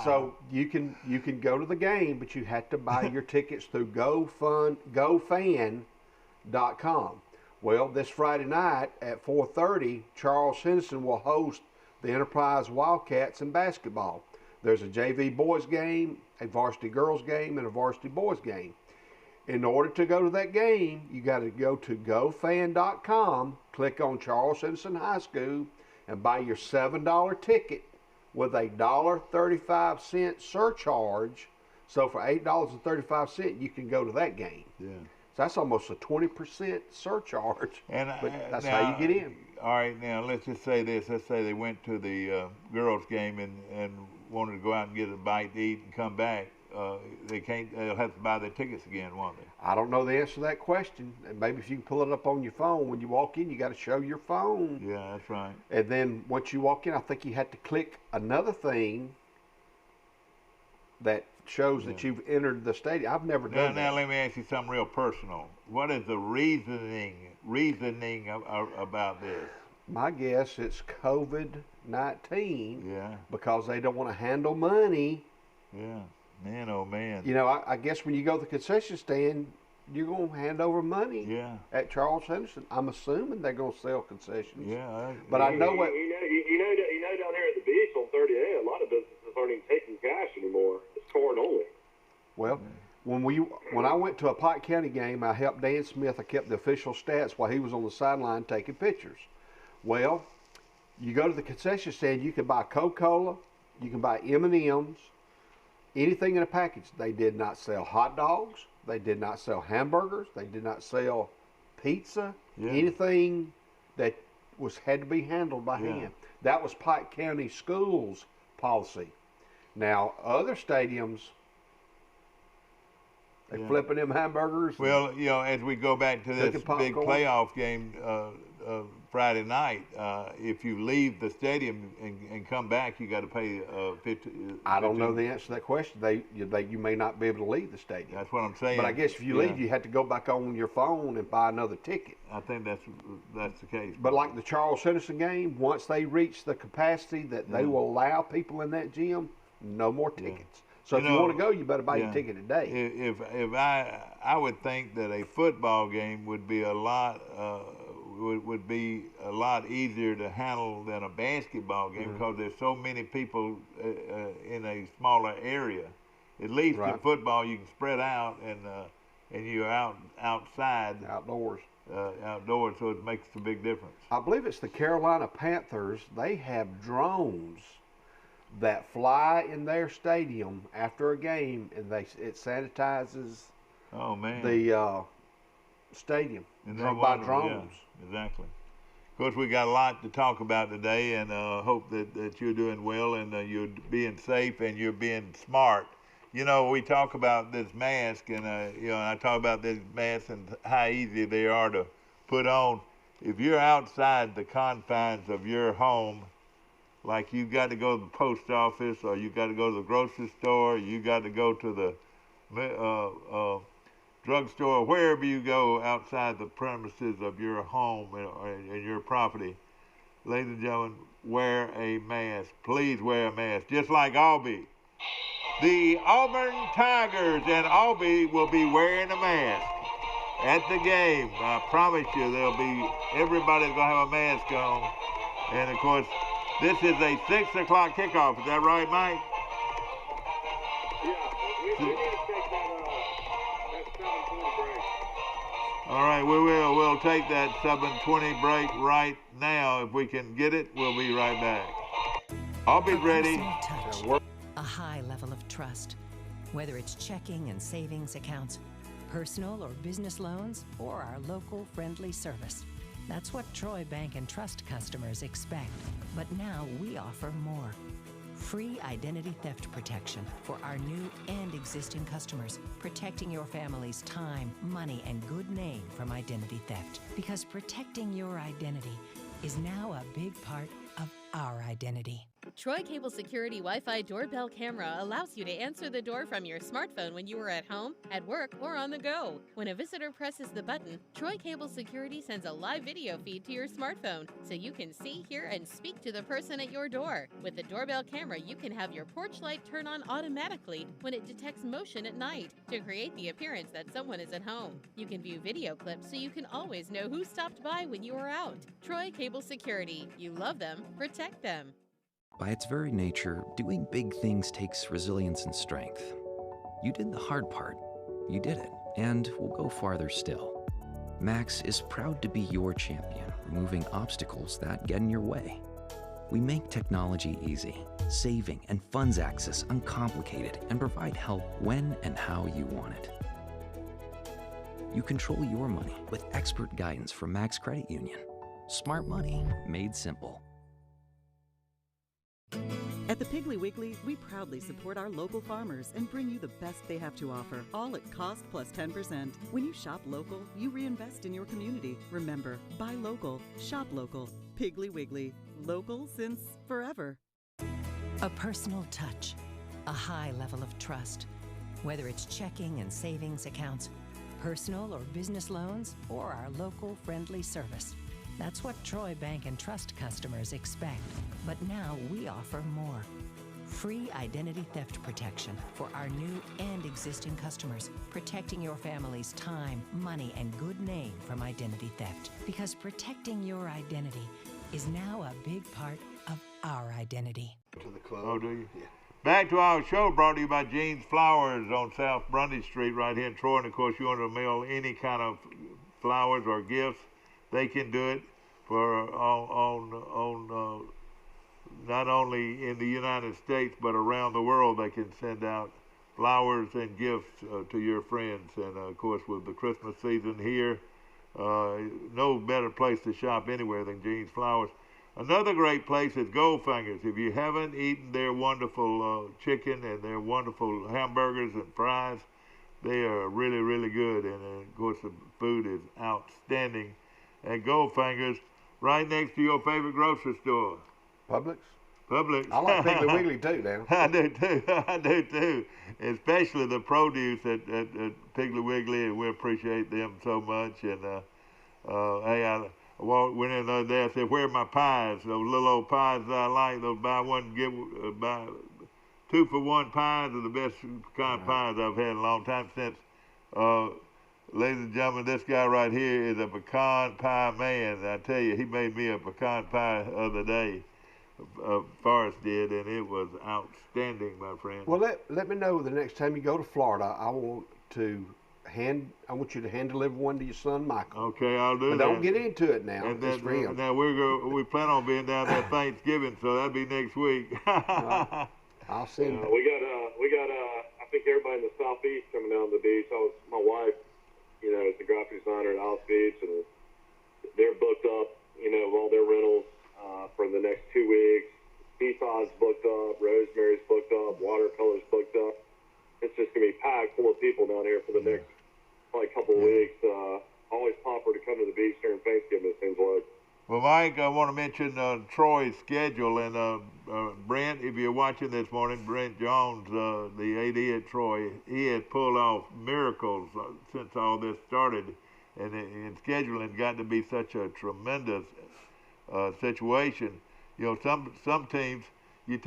So you can go to the game, but you have to buy your tickets through GoFan.com. Well, this Friday night at 4:30, Charles Henderson will host the Enterprise Wildcats in basketball. There's a JV boys game, a varsity girls game, and a varsity boys game. In order to go to that game, you got to go to GoFan.com, click on Charles Henderson High School, and buy your $7 ticket with a $1.35 surcharge. So for $8.35, you can go to that game. Yeah. So that's almost a 20% surcharge, but that's now, how you get in. All right, now let's just say this. Let's say they went to the girls' game and wanted to go out and get a bite to eat and come back. They can't. They'll have to buy their tickets again, won't they? I don't know the answer to that question. And maybe if you can pull it up on your phone when you walk in, you got to show your phone. Yeah, that's right. And then once you walk in, I think you have to click another thing that shows that you've entered the stadium. I've never done that. Now let me ask you something real personal. What is the reasoning about this? My guess it's COVID-19. Yeah. Because they don't want to handle money. Yeah. Man, oh man. You know, I guess when you go to the concession stand, you're going to hand over money. Yeah. At Charles Henderson. I'm assuming they're going to sell concessions. Yeah. But I know what. You know, down here at the beach on 38, a lot of businesses aren't even taking cash anymore. It's card only. Well, when I went to a Pike County game, I helped Dan Smith. I kept the official stats while he was on the sideline taking pictures. Well, you go to the concession stand, you can buy Coca-Cola, you can buy M&Ms, anything in a package. They did not sell hot dogs. They did not sell hamburgers. They did not sell pizza. Yeah. Anything that had to be handled by hand. That was Pike County Schools policy. Now, other stadiums, they're flipping them hamburgers. Well, you know, as we go back to this big playoff game Friday night, if you leave the stadium and come back, you got to pay $50. I don't know the answer to that question. You may not be able to leave the stadium. That's what I'm saying. But I guess if you leave, you have to go back on your phone and buy another ticket. I think that's the case. But like the Charles Henderson game, once they reach the capacity that they will allow people in that gym, no more tickets. So if you want to go, you better buy your ticket today. If I would think that a football game would be a lot would be a lot easier to handle than a basketball game because there's so many people in a smaller area. At least in football, you can spread out and you're outside outdoors, so it makes a big difference. I believe it's the Carolina Panthers. They have drones that fly in their stadium after a game, and it sanitizes the stadium by drones. Yeah, exactly. Of course, we got a lot to talk about today, and hope that you're doing well and you're being safe and you're being smart. You know, we talk about this mask, and I talk about this mask and how easy they are to put on. If you're outside the confines of your home, like you got to go to the post office, or you got to go to the grocery store, you got to go to the drugstore, wherever you go outside the premises of your home and your property, ladies and gentlemen, wear a mask. Please wear a mask, just like Albee. The Auburn Tigers and Albee will be wearing a mask at the game. I promise you, everybody's going to have a mask on. And, of course, this is a 6 o'clock kickoff. Is that right, Mike? Yeah, we need to take that 7:20 break. All right, we will. We'll take that 7:20 break right now. If we can get it, we'll be right back. I'll be ready. Touch, a high level of trust, whether it's checking and savings accounts, personal or business loans, or our local friendly service. That's what Troy Bank and Trust customers expect. But now we offer more. Free identity theft protection for our new and existing customers, protecting your family's time, money, and good name from identity theft. Because protecting your identity is now a big part of our identity. Troy Cable Security Wi-Fi doorbell camera allows you to answer the door from your smartphone when you are at home, at work, or on the go. When a visitor presses the button, Troy Cable Security sends a live video feed to your smartphone so you can see, hear, and speak to the person at your door. With the doorbell camera, you can have your porch light turn on automatically when it detects motion at night to create the appearance that someone is at home. You can view video clips so you can always know who stopped by when you are out. Troy Cable Security. You love them, protect them. By its very nature, doing big things takes resilience and strength. You did the hard part. You did it, and will go farther still. Max is proud to be your champion, removing obstacles that get in your way. We make technology easy, saving and funds access uncomplicated, and provide help when and how you want it. You control your money with expert guidance from Max Credit Union. Smart money made simple. At the Piggly Wiggly, we proudly support our local farmers and bring you the best they have to offer, all at cost plus 10%. When you shop local, you reinvest in your community. Remember, buy local, shop local. Piggly Wiggly, local since forever. A personal touch, a high level of trust, whether it's checking and savings accounts, personal or business loans, or our local friendly service. That's what Troy Bank and Trust customers expect. But now we offer more. Free identity theft protection for our new and existing customers, protecting your family's time, money, and good name from identity theft. Because protecting your identity is now a big part of our identity. To the club. Oh, do you? Yeah. Back to our show, brought to you by Jean's Flowers on South Grundy Street right here in Troy. And, of course, you want to mail any kind of flowers or gifts, they can do it for not only in the United States but around the world. They can send out flowers and gifts to your friends. And of course, with the Christmas season here, no better place to shop anywhere than Jean's Flowers. Another great place is Goldfinger's. If you haven't eaten their wonderful chicken and their wonderful hamburgers and fries, they are really, really good. And of course, the food is outstanding at Goldfinger's, right next to your favorite grocery store. Publix? Publix. I like Piggly Wiggly too now. I do too. I do too. Especially the produce at Piggly Wiggly, and we appreciate them so much. And hey, I went in the other day. I said, "Where are my pies? Those little old pies that I like. Those buy one buy 2-for-1 pies are the best kind of pies I've had in a long time since." Ladies and gentlemen, this guy right here is a pecan pie man. I tell you, he made me a pecan pie the other day. Forrest did, and it was outstanding, my friend. Well, let me know the next time you go to Florida. I want you to hand deliver one to your son Michael. Okay, I'll do that. Don't get into it now. And it's for him. Now we plan on being down there Thanksgiving, so that'll be next week. I'll send it. We got I think everybody in the southeast coming down to the beach. My wife, is the graphic designer at Alice Beach, and they're booked up, all their rentals for the next 2 weeks. Seasad's booked up, Rosemary's booked up, Watercolor's booked up. It's just going to be packed full of people down here for the next probably couple of weeks. Always popular to come to the beach during Thanksgiving, it seems like. Well, Mike, I want to mention Troy's schedule, and Brent, if you're watching this morning, Brent Jones, the AD at Troy, he has pulled off miracles since all this started, and scheduling got to be such a tremendous situation. You know, some teams you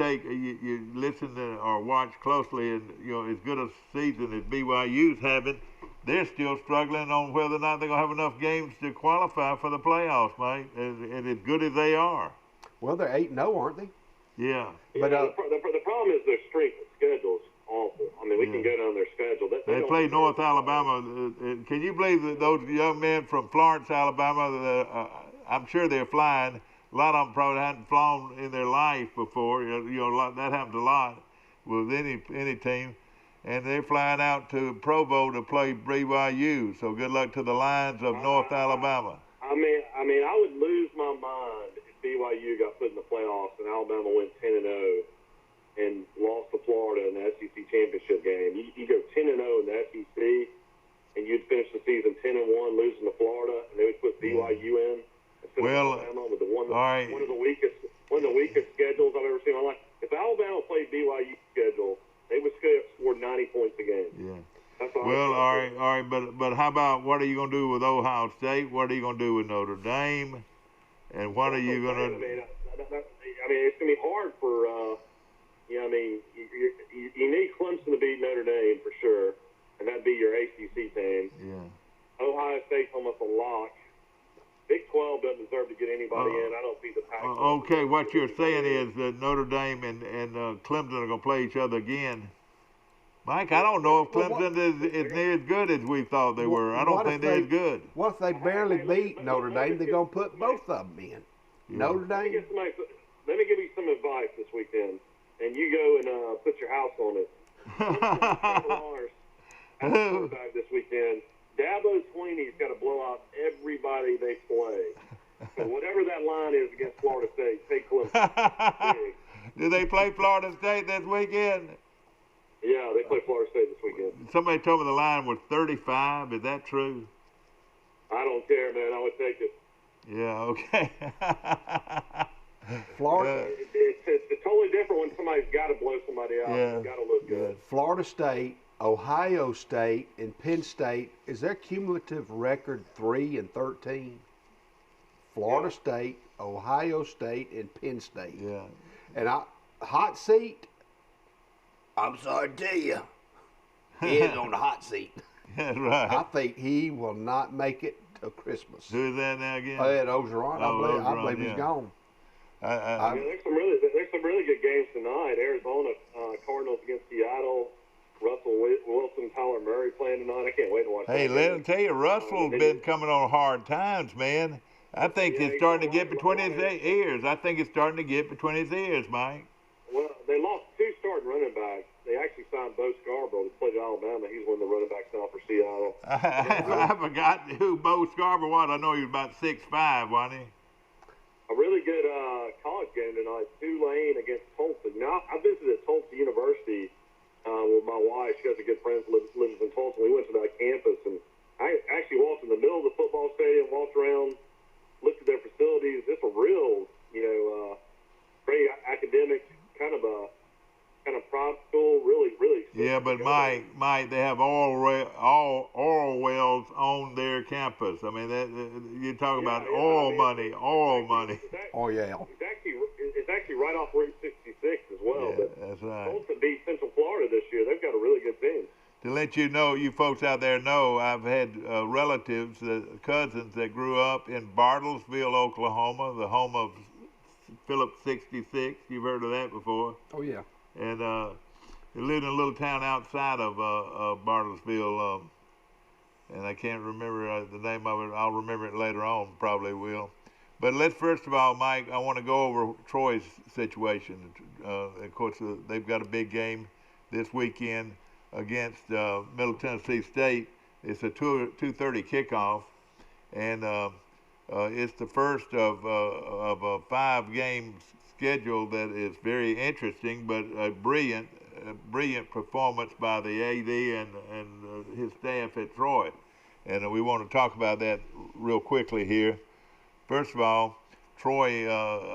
listen to or watch closely, and you know, as good a season as BYU's having, they're still struggling on whether or not they're going to have enough games to qualify for the playoffs, mate, and as good as they are. Well, they're 8-0, aren't they? Yeah. But the problem is their strength of schedule is awful. I mean, we can go down their schedule. They play North Alabama. Can you believe that those young men from Florence, Alabama, I'm sure they're flying. A lot of them probably hadn't flown in their life before. You know, that happens a lot with any team. And they're flying out to Provo to play BYU. So good luck to the Lions of North Alabama. I mean, I would lose my mind if BYU got put in the playoffs and Alabama went 10-0 and lost to Florida in the SEC championship game. You go 10-0 in the SEC, and you'd finish the season 10-1, losing to Florida, and they would put BYU in instead of Alabama with one of the weakest schedules I've ever seen in my life. If Alabama played BYU schedule, they would score 90 points a game. Yeah. Well, all right, but how about what are you going to do with Ohio State? What are you going to do with Notre Dame? And what are you going to? I mean, it's going to be hard for. I mean, you need Clemson to beat Notre Dame for sure, and that'd be your ACC team. Yeah. Ohio State's almost a lock. Big 12 doesn't deserve to get anybody in. I don't see the pack. Okay, what you're saying is that Notre Dame and Clemson are going to play each other again. Mike, I don't know if Clemson is near as good as we thought they were. I don't think they're as good. What if they barely beat Notre Dame? They're going to put both of them in. Yeah. Notre Dame. Let me give you some advice this weekend, and you go and put your house on it. This weekend, Dabo Swinney's got to blow out everybody they play. So whatever that line is against Florida State, take Clemson. Do they play Florida State this weekend? Yeah, they play Florida State this weekend. Somebody told me the line was 35. Is that true? I don't care, man. I would take it. Yeah, okay. Florida. It's totally different when somebody's got to blow somebody out. Yeah. It's got to look good. Florida State, Ohio State, and Penn State, is their cumulative record 3-13? Florida State, Ohio State, and Penn State. Yeah. And hot seat, I'm sorry to tell you, he is on the hot seat. That's right. I think he will not make it to Christmas. Who is that now again? Ed Ogeron. I believe he's gone. There's some really good games tonight. Arizona Cardinals against Seattle. Russell Wilson, Tyler Murray playing tonight. I can't wait to watch that. Hey, let me tell you, Russell's been coming on hard times, man. I think it's starting to get between his ears. I think it's starting to get between his ears, Mike. Well, they lost two starting running backs. They actually signed Bo Scarborough, who played at Alabama. He's one of the running backs now for Seattle. I forgot who Bo Scarborough was. I know he was about 6'5", wasn't he? A really good college game tonight, Tulane against Tulsa. Now, I visited Tulsa University with my wife. She has a good friend who lives in Tulsa. We went to that campus, and I actually walked in the middle of the football stadium, walked around, looked at their facilities. It's a real, great academic kind of private school. Really. Yeah, but Mike, they have all oil wells on their campus. I mean, you talk about oil money. Oh yeah. It's actually right off Route 66 as well. Yeah, but that's right. Tulsa beat Central Florida this year. They've got a really good team. To let you know, you folks out there know, I've had relatives, cousins that grew up in Bartlesville, Oklahoma, the home of Phillips 66. You've heard of that before. Oh, yeah. And they lived in a little town outside of Bartlesville, and I can't remember the name of it. I'll remember it later on, probably will. But let's first of all, Mike, I want to go over Troy's situation. Of course, they've got a big game this weekend against Middle Tennessee State. It's a 2:30 kickoff, and it's the first of a 5-game schedule that is very interesting, but a brilliant performance by the AD and his staff at Troy. And we want to talk about that real quickly here. First of all, Troy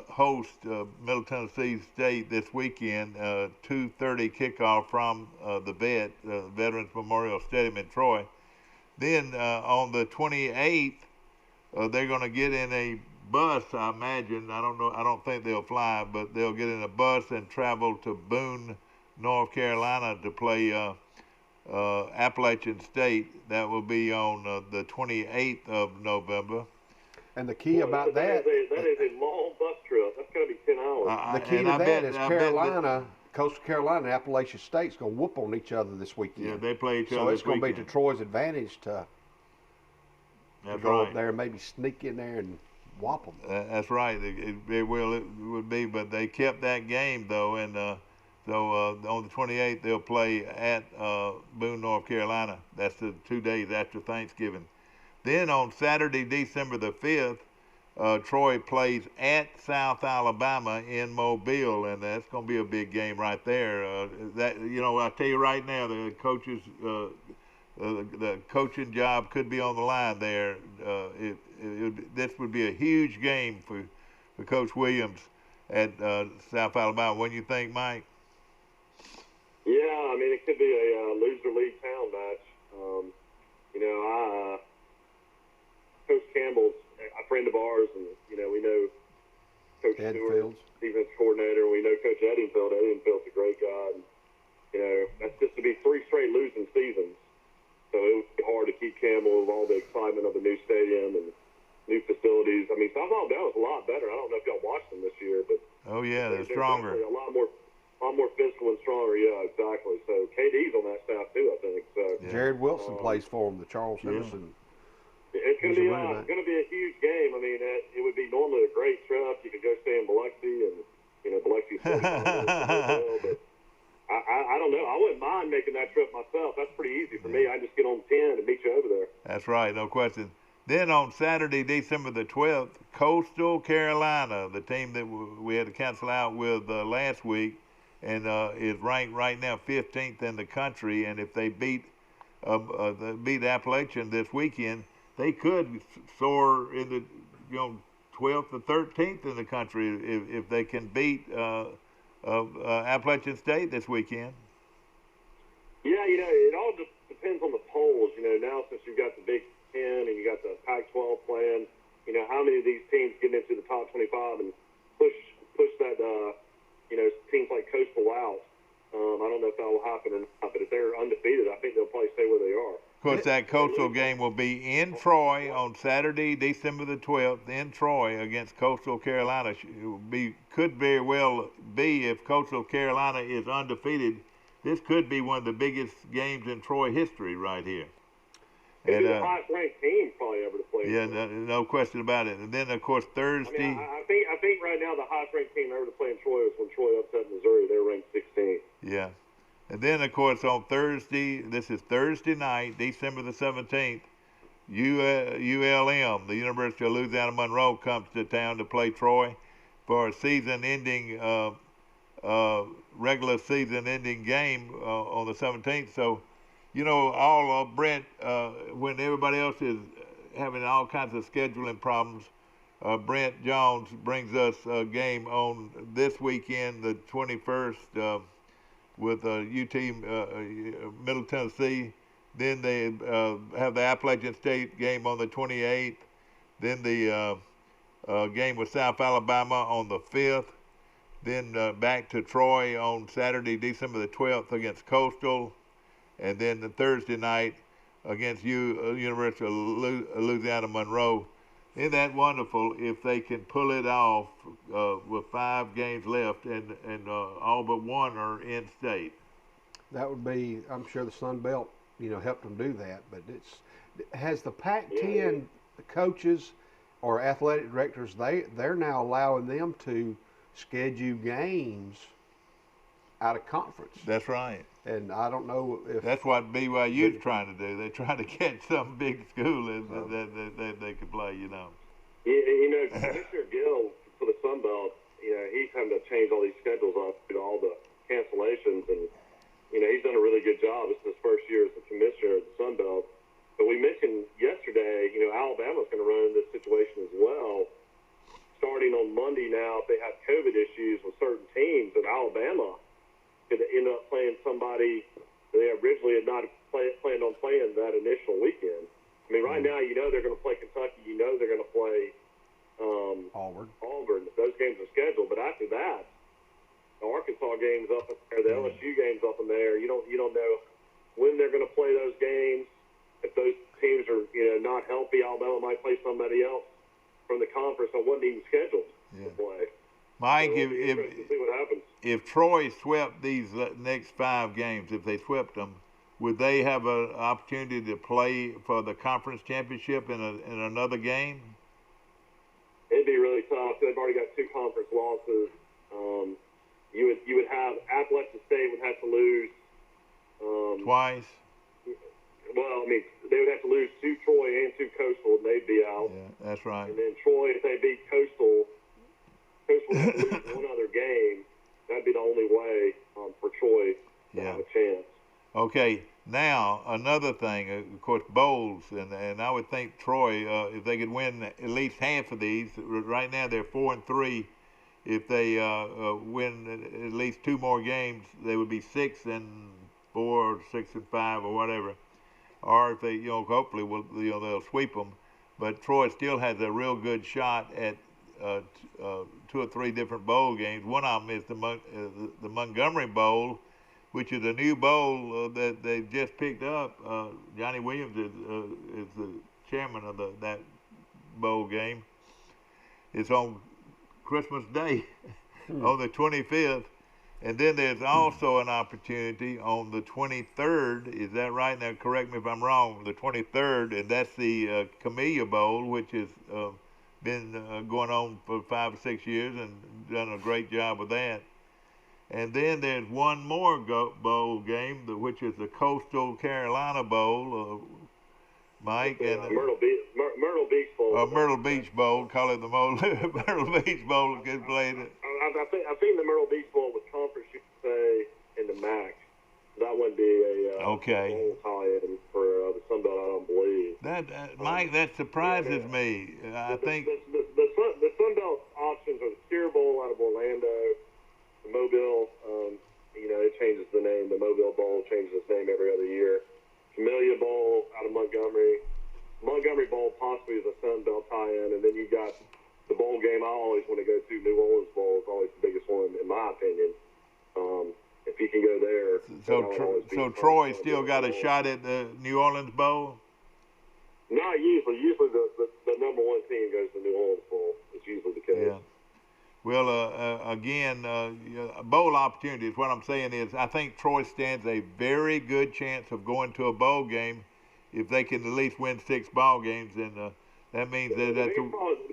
hosts Middle Tennessee State this weekend, 2:30 kickoff from the Veterans Memorial Stadium in Troy. Then on the 28th, they're going to get in a bus, I imagine. I don't know. I don't think they'll fly, but they'll get in a bus and travel to Boone, North Carolina to play Appalachian State. That will be on the 28th of November. And the key about that is a long bus trip. That's got to be 10 hours. The key to that is Carolina, Coastal Carolina, and Appalachian State's going to whoop on each other this weekend. Yeah, they play each other. So it's going to be to Troy's advantage to go up there and maybe sneak in there and whop them. That's right. It would be, but they kept that game though, and so on the 28th they'll play at Boone, North Carolina. That's the 2 days after Thanksgiving. Then on Saturday, December the 5th, Troy plays at South Alabama in Mobile, and that's going to be a big game right there. I tell you right now, the coaches, the coaching job could be on the line there. This would be a huge game for Coach Williams at South Alabama. What do you think, Mike? Yeah, I mean, it could be a loser league town match. Coach Campbell's a friend of ours, and we know Coach Stewart, defense coordinator, and we know Coach Eddingfield. Eddingfield's a great guy. And, that's just to be 3 straight losing seasons. So it would be hard to keep Campbell with all the excitement of the new stadium and new facilities. I mean, South Alabama's a lot better. I don't know if y'all watched them this year, but they're stronger. A lot more physical and stronger. Yeah, exactly. So KD's on that staff too, I think. So Jared Wilson plays for him, the Charles Henderson. It's going to be a huge game. I mean, it would be normally a great trip. You could go stay in Biloxi, and Biloxi's but I don't know. I wouldn't mind making that trip myself. That's pretty easy for me. I just get on 10 and meet you over there. That's right, no question. Then on Saturday, December the 12th, Coastal Carolina, the team that we had to cancel out with last week, and is ranked right now 15th in the country. And if they beat Appalachian this weekend, they could soar in the 12th or 13th in the country if they can beat Appalachian State this weekend. Yeah, it all just depends on the polls. Now since you've got the Big Ten and you got the Pac-12 playing, how many of these teams get into the top 25 and push that teams like Coastal out. I don't know if that will happen or not, but if they're undefeated, I think they'll probably stay where they are. Of course, that Coastal game will be in Troy on Saturday, December the 12th, in Troy against Coastal Carolina. Could very well be, if Coastal Carolina is undefeated, this could be one of the biggest games in Troy history right here. It'd be the highest-ranked team probably ever to play. Yeah, no question about it. And then, of course, Thursday. I think right now the highest-ranked team ever to play in Troy was when Troy upset Missouri. They were ranked 16th. Yeah. And then, of course, on Thursday, this is Thursday night, December the 17th, ULM, the University of Louisiana Monroe, comes to town to play Troy for a season-ending, regular season-ending game on the 17th. So, all Brent, when everybody else is having all kinds of scheduling problems, Brent Jones brings us a game on this weekend, the 21st, with UT Middle Tennessee. Then they have the Appalachian State game on the 28th. Then the game with South Alabama on the 5th. Then back to Troy on Saturday, December the 12th against Coastal. And then the Thursday night against University of Louisiana Monroe. Isn't that wonderful if they can pull it off with 5 games left and all but one are in state? That would be, I'm sure the Sun Belt, helped them do that. But has the Pac-10 coaches or athletic directors, they're now allowing them to schedule games out of conference. That's right. And I don't know if that's what BYU is trying to do. They're trying to catch some big school that they could play. Commissioner Gill for the Sun Belt, he's having to change all these schedules up, all the cancellations, and he's done a really good job. This is his first year as the commissioner of the Sun Belt. But we mentioned yesterday, Alabama's going to run into this situation as well. starting on Monday now, if they have COVID issues with certain teams, and Alabama could end up playing somebody they originally had not planned on playing that initial weekend. I mean, right now, you know they're going to play Kentucky. You know they're going to play Auburn. Those games are scheduled. But after that, the Arkansas game's up in there, the LSU game's up in there. You don't know when they're going to play those games. If those teams are not healthy, Alabama might play somebody else from the conference that wasn't even scheduled to play. Mike, so see what happens. If Troy swept these next 5 games, if they swept them, would they have an opportunity to play for the conference championship in another game? It'd be really tough. They've already got 2 conference losses. You would have Appalachian State would have to lose twice. Well, I mean, they would have to lose to Troy and to Coastal, and they'd be out. Yeah, that's right. And then Troy, if they beat Coastal would have to lose one other game. That'd be the only way for Troy to have a chance. Okay, now another thing, of course, bowls, and I would think Troy, if they could win at least half of these, right now they're 4-3. If they win at least 2 more games, they would be 6-4, or 6-5, or whatever. Or if they, hopefully, they'll sweep them. But Troy still has a real good shot at 2 or 3 different bowl games. One of them is the Montgomery Bowl, which is a new bowl that they just picked up. Johnny Williams is the chairman of that bowl game. It's on Christmas Day, on the 25th. And then there's also an opportunity on the 23rd. Is that right? Now, correct me if I'm wrong. The 23rd, and that's the Camellia Bowl, which has been going on for 5 or 6 years and done a great job with that. And then there's one more bowl game, which is the Coastal Carolina Bowl, Mike. And Myrtle Beach Bowl. Myrtle Beach Bowl. Call it the Myrtle Beach Bowl. Gets played. I've seen the Myrtle Beach Bowl with conference, you could say, in the MAC. That wouldn't be a bowl tie-in for the Sun Belt, I don't believe. Mike, that surprises me. I think the Sun Belt options are the Steer Bowl out of Orlando, the Mobile. It changes the name. The Mobile Bowl changes its name every other year. Camellia Bowl out of Montgomery. Montgomery Bowl possibly is a Sun Belt tie-in, and then you got the bowl game I always want to go to, New Orleans Bowl, is always the biggest one in my opinion. If you can go there. So Troy still got a shot at the New Orleans Bowl? Not usually. Usually the number 1 team goes to the New Orleans Bowl. It's usually the case. Yeah. Well, again, bowl opportunities, what I'm saying is I think Troy stands a very good chance of going to a bowl game if they can at least win 6 ball games, and that means the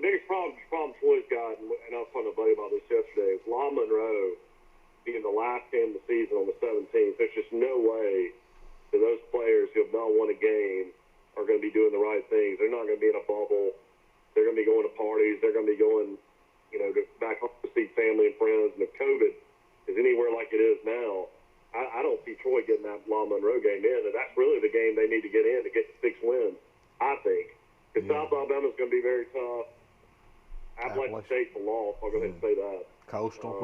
biggest problem Troy's got, and I was talking to a buddy about this yesterday, is La Monroe being the last game of the season on the 17th. There's just no way that those players who have not won a game are going to be doing the right things. They're not going to be in a bubble. They're going to be going to parties. They're going to be going, back home to see family and friends. And if COVID is anywhere like it is now, I don't see Troy getting that La Monroe game in. And that's really the game they need to get in to get 6 wins, I think. Because South Alabama's going to be very tough. Appalachian State's a loss. I'll go ahead and say that. Coastal.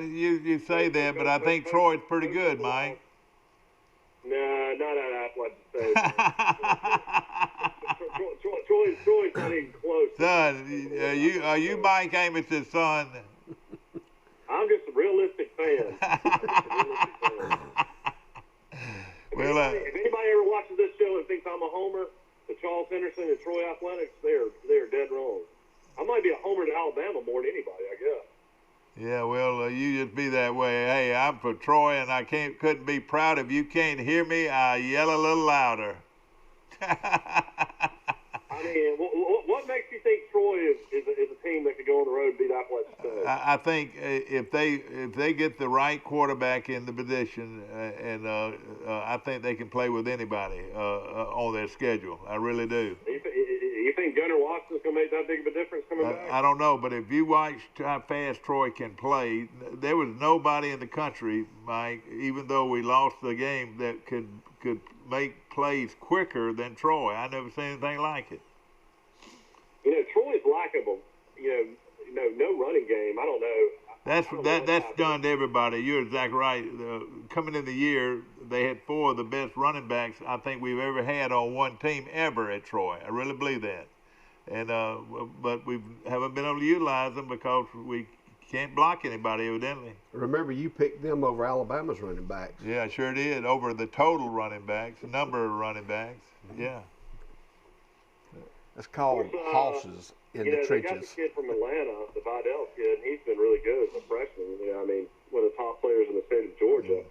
You say that, but I think Troy's pretty good, Mike. No, not at Appalachian State. Troy's not even close. Son, are you Mike Amos' son? I'm just a realistic fan. If anybody ever watches this show and thinks I'm a homer to Charles Henderson and Troy Athletics, they're dead wrong. I might be a homer to Alabama more than anybody, I guess. Yeah, well, you just be that way. Hey, I'm for Troy, and I couldn't be proud. If you can't hear me, I yell a little louder. I mean, what makes you think Troy is a team that could go on the road and beat Appalachian State? I think if they get the right quarterback in the position, and I think they can play with anybody on their schedule. I really do. You think Gunnar Watson's going to make that big of a difference coming back? I don't know, but if you watch how fast Troy can play, there was nobody in the country, Mike, even though we lost the game, that could make plays quicker than Troy. I never seen anything like it. Troy's likable. no running game. I don't know. That's stunned everybody. You're exactly right. Coming in the year, they had 4 of the best running backs I think we've ever had on one team ever at Troy. I really believe that. And but we haven't been able to utilize them because we can't block anybody, evidently. Remember, you picked them over Alabama's running backs. Yeah, I sure did. Over the total running backs, the number of running backs. Yeah. That's called horses in the trenches. They got the kid from Atlanta, the Vidal kid, and he's been really good as a freshman. I mean, one of the top players in the state of Georgia.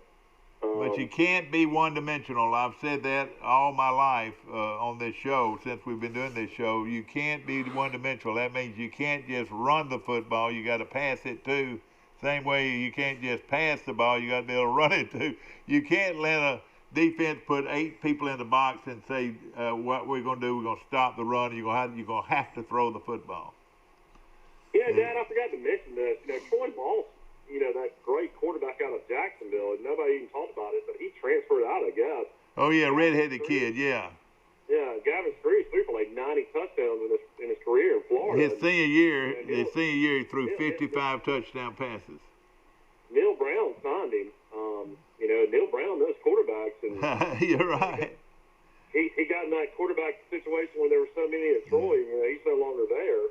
But you can't be one-dimensional. I've said that all my life on this show, since we've been doing this show. You can't be one-dimensional. That means you can't just run the football. You got to pass it too. Same way you can't just pass the ball. You got to be able to run it too. You can't let a defense put 8 people in the box and say, what we're going to do, we're going to stop the run. You're going to have to throw the football. Yeah, Dad, I forgot to mention this. Troy Moss, that great quarterback out of Jacksonville, and nobody even talked about it, but he transferred out, I guess. Oh, yeah, red-headed kid, yeah. Yeah, Gavin Screws threw for like 90 touchdowns in his career in Florida. His senior year, he threw 55 touchdown passes. Neil Brown signed him. Neil Brown knows quarterbacks, and you're right. He got in that quarterback situation when there were so many at Troy. He's no longer there.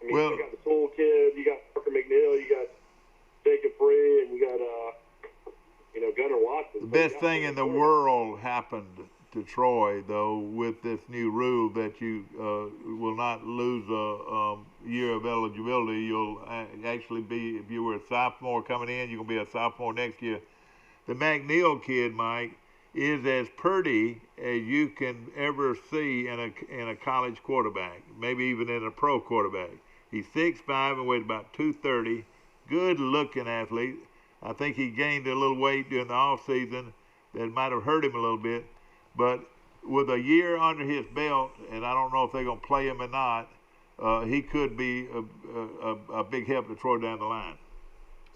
I mean, you got the Tool kid, you got Parker McNeil, you got Jacob Free, and you got Gunnar Watson. The best thing in the world happened to Troy, though, with this new rule that you will not lose a year of eligibility. You'll actually be, if you were a sophomore coming in, you're going to be a sophomore next year. The McNeil kid, Mike, is as pretty as you can ever see in a college quarterback, maybe even in a pro quarterback. He's 6'5" and weighs about 230. Good-looking athlete. I think he gained a little weight during the off season that might have hurt him a little bit. But with a year under his belt, and I don't know if they're going to play him or not, he could be a big help to Troy down the line.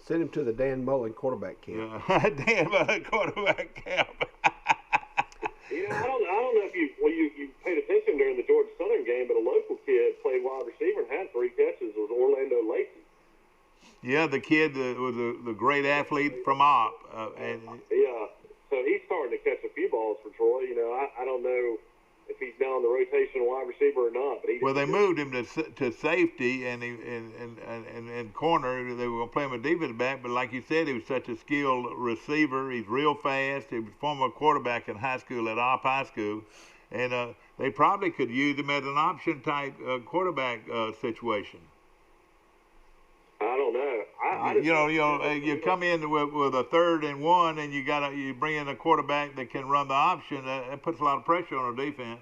Send him to the Dan Mullen quarterback camp. Yeah. Dan Mullen quarterback camp. I don't know if you paid attention during the Georgia Southern game, but a local kid played wide receiver and had 3 catches. Was Orlando Lacey. Yeah, the kid was the great athlete from Opp. Yeah, so he's starting to catch a few balls for Troy. I don't know if he's now in the rotation wide receiver or not. But they moved him to safety and corner. They were going to play him a defensive back, but like you said, he was such a skilled receiver. He's real fast. He was a former quarterback in high school at Opp High School, and they probably could use him as an option type quarterback situation. I don't know. You come in with a 3rd and 1, and you bring in a quarterback that can run the option. That puts a lot of pressure on our defense.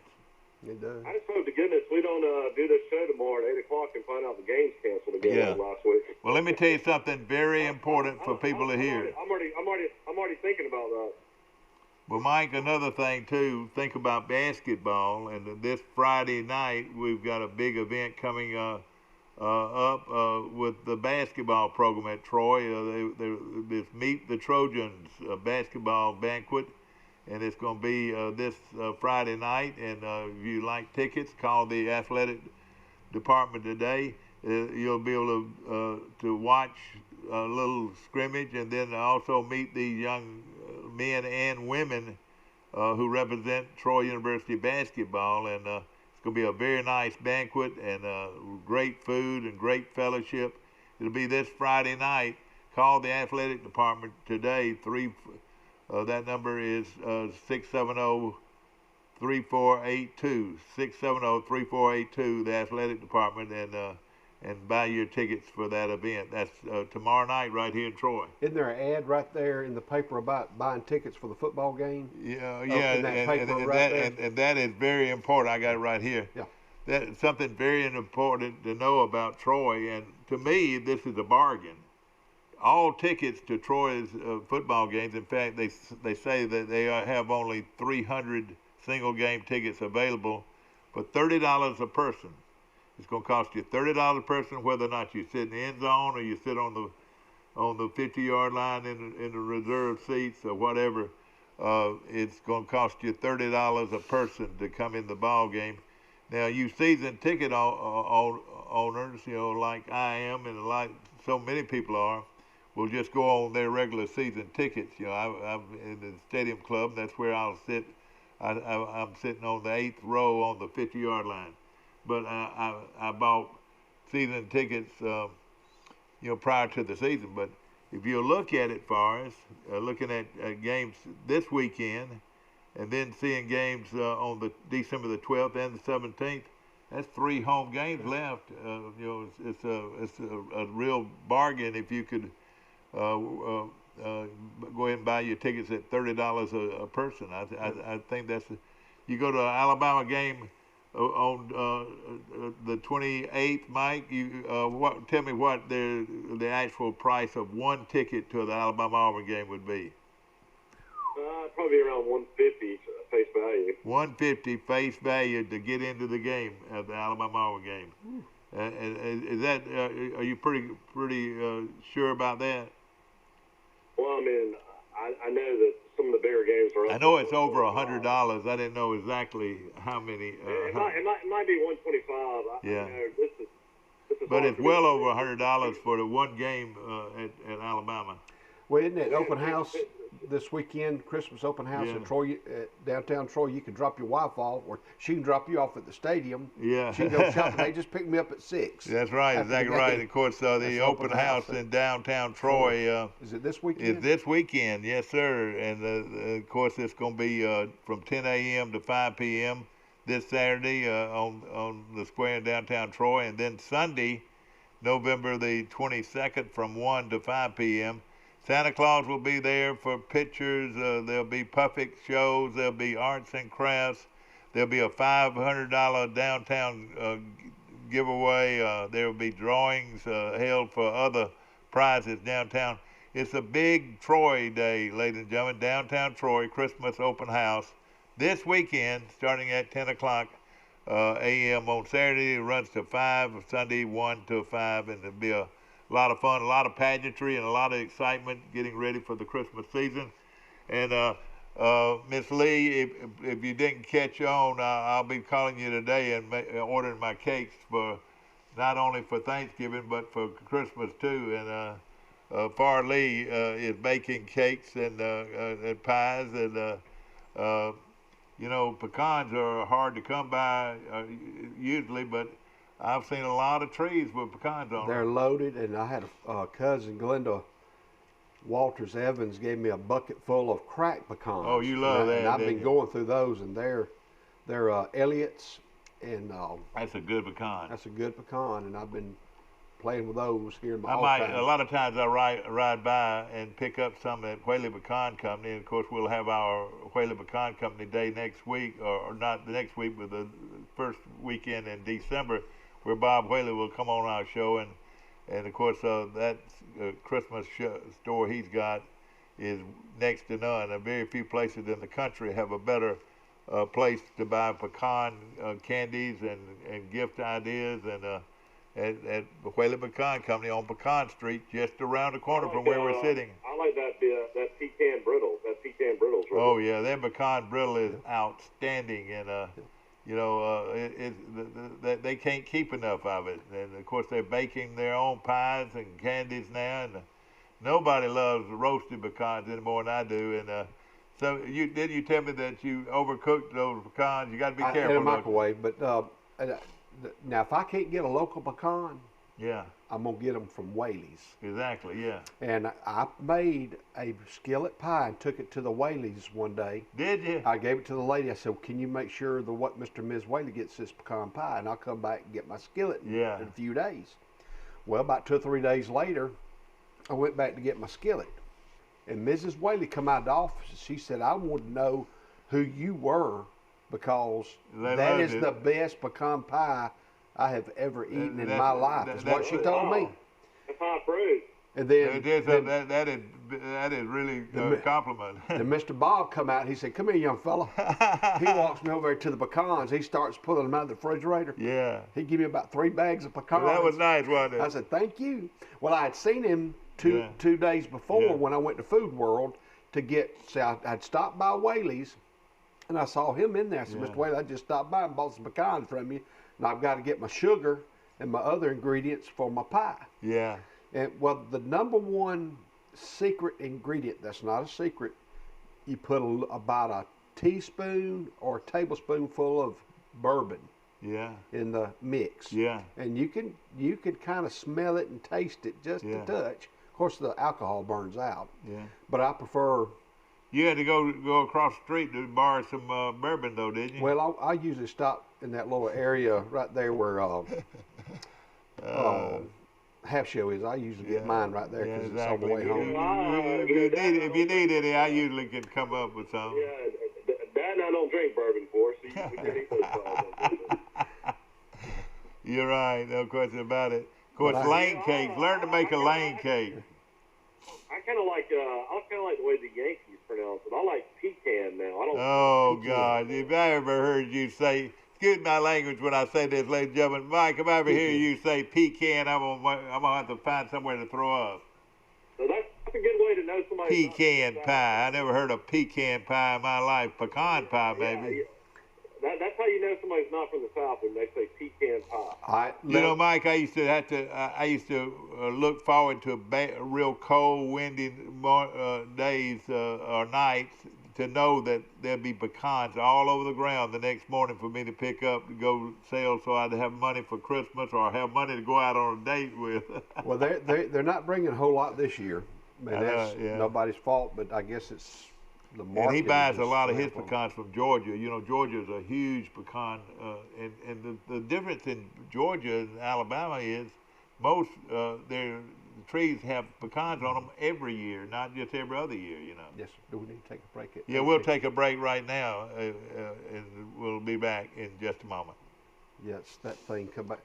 It does. I just hope to goodness we don't do this show tomorrow at 8:00 and find out the game's canceled again last week. Well, let me tell you something very important for people to hear. I'm already thinking about that. Well, Mike, another thing too. Think about basketball, and this Friday night we've got a big event coming up with the basketball program at Troy. This Meet the Trojans basketball banquet, and it's going to be this Friday night. And if you like tickets, call the athletic department today. You'll be able to watch a little scrimmage, and then also meet these young men and women who represent Troy University basketball. And it's going to be a very nice banquet and great food and great fellowship. It'll be this Friday night. Call the athletic department today. That number is 670-3482. 670-3482, the athletic department, and buy your tickets for that event. That's tomorrow night right here in Troy. Isn't there an ad right there in the paper about buying tickets for the football game? Yeah, and that is very important. I got it right here. Yeah. That's something very important to know about Troy, and to me, this is a bargain. All tickets to Troy's football games, in fact, they say that they have only 300 single game tickets available for $30 a person. It's going to cost you $30 a person, whether or not you sit in the end zone or you sit on the 50-yard line in the reserve seats or whatever. It's going to cost you $30 a person to come in the ball game. Now, you season ticket owners, like I am, and like so many people are, will just go on their regular season tickets. I'm in the stadium club, and that's where I'll sit. I'm sitting on the 8th row on the 50-yard line. But I bought season tickets, prior to the season. But if you look at it, Forrest, looking at games this weekend, and then seeing games on the December the 12th and the 17th, that's 3 home games left. It's a real bargain if you could go ahead and buy your tickets at $30 a person. I think that's you go to an Alabama game on the 28th, Mike. Tell me what the actual price of one ticket to the Alabama-Auburn game would be. Probably around $150 face value. $150 face value to get into the game at the Alabama-Auburn game. Is that? Are you pretty sure about that? Well, I mean, I know that some of the bigger games are. I know it's over $100. I didn't know exactly how many. It might be $125. Yeah. This is but it's well over $100 for the one game at Alabama. Well, isn't it open house this weekend? Christmas open house in Troy, downtown Troy. You can drop your wife off, or she can drop you off at the stadium. Yeah. She can go shopping. They just picked me up at 6. That's right. Exactly right. Of course, the open house in downtown Troy. Is it this weekend? It's this weekend, yes, sir. And of course, it's going to be from 10 a.m. to 5 p.m. this Saturday on the square in downtown Troy, and then Sunday, November the 22nd, from 1 to 5 p.m. Santa Claus will be there for pictures. There'll be puppet shows. There'll be arts and crafts. There'll be a $500 downtown giveaway. There will be drawings held for other prizes downtown. It's a big Troy day, ladies and gentlemen. Downtown Troy Christmas open house this weekend, starting at 10 o'clock a.m. on Saturday. It runs to 5. Sunday 1 to 5, and it'll be a lot of fun, a lot of pageantry, and a lot of excitement getting ready for the Christmas season. And Miss Lee, if you didn't catch on, I'll be calling you today and ordering my cakes for not only for Thanksgiving but for Christmas too. And Far Lee is baking cakes and pies, and pecans are hard to come by usually, but I've seen a lot of trees with pecans on them. They're loaded, and I had a cousin, Glenda Walters Evans, gave me a bucket full of cracked pecans. Oh, you love that. And I've been going through those, and they're Elliott's, and that's a good pecan. That's a good pecan, and I've been playing with those here in my a lot of times I ride by and pick up some at Whaley Pecan Company, and of course we'll have our Whaley Pecan Company Day next week, or not the next week, but the first weekend in December, where Bob Whaley will come on our show, and of course that Christmas store he's got is next to none. Very few places in the country have a better place to buy pecan candies and gift ideas, and at the Whaley Pecan Company on Pecan Street, just around the corner from where we're sitting. I like that pecan brittle. That pecan brittle's really Oh yeah, their pecan brittle is outstanding, and they can't keep enough of it. And of course, they're baking their own pies and candies now, and nobody loves roasted pecans any more than I do. And so didn't you tell me that you overcooked those pecans? You got to be careful. In a microwave, but now if I can't get a local pecan, yeah, I'm gonna get them from Whaley's. Exactly, yeah. And I made a skillet pie and took it to the Whaley's one day. Did you? I gave it to the lady. I said, "Can you make sure what Mr. and Ms. Whaley gets this pecan pie, and I'll come back and get my skillet in a few days." Well, about 2 or 3 days later, I went back to get my skillet, and Mrs. Whaley come out of the office. And she said, "I want to know who you were, because that is the best pecan pie I have ever eaten in my life." That's what she told me. That's high praise. And then that is really a compliment. Then Mr. Bob come out. He said, "Come here, young fella." He walks me over to the pecans. He starts pulling them out of the refrigerator. Yeah. He gave me about 3 bags of pecans. Well, that was nice, wasn't it? I said, "Thank you." Well, I had seen him two days before when I went to Food World to get. See, I'd stopped by Whaley's, and I saw him in there. I said, "Mr. Whaley, I just stopped by and bought some pecans from you, and I've got to get my sugar and my other ingredients for my pie. Yeah. And well, the number one secret ingredient that's not a secret, you put about a teaspoon or a tablespoonful of bourbon. Yeah. In the mix. Yeah. And you can kind of smell it and taste it just a touch. Of course, the alcohol burns out. Yeah. But I prefer. You had to go across the street to borrow some bourbon, though, didn't you? Well, I usually stop in that little area right there where Half Show is. I usually get mine right there because it's on the way home. If you need any, I usually can come up with some. Yeah, Dad and I don't drink bourbon for, so you can eat those products. You're right, no question about it. Of course, lane cakes. Learn to make a lane cake. I kind of like the way the Yankees pronounce it. I like pecan now. I don't. Oh God! If I ever heard you say, excuse my language when I say this, ladies and gentlemen, Mike, if I ever hear you say pecan, I'm gonna have to find somewhere to throw up. So that's a good way to know somebody. Pecan pie. I never heard of pecan pie in my life. Pecan pie, maybe. Yeah. That's how you know somebody's not from the South when they say pecan pie. You know, Mike, I used to look forward to real cold, windy days or nights to know that there'd be pecans all over the ground the next morning for me to pick up to go sell, so I'd have money for Christmas or have money to go out on a date with. Well, they're not bringing a whole lot this year. I mean, that's nobody's fault, but I guess it's. And he buys a lot of his pecans from Georgia. You know, Georgia's a huge pecan, and the difference in Georgia and Alabama is most their trees have pecans on them every year, not just every other year. You know. Yes. Do we need to take a break? Yeah, we'll take a break right now, and we'll be back in just a moment. Yes, that thing come back.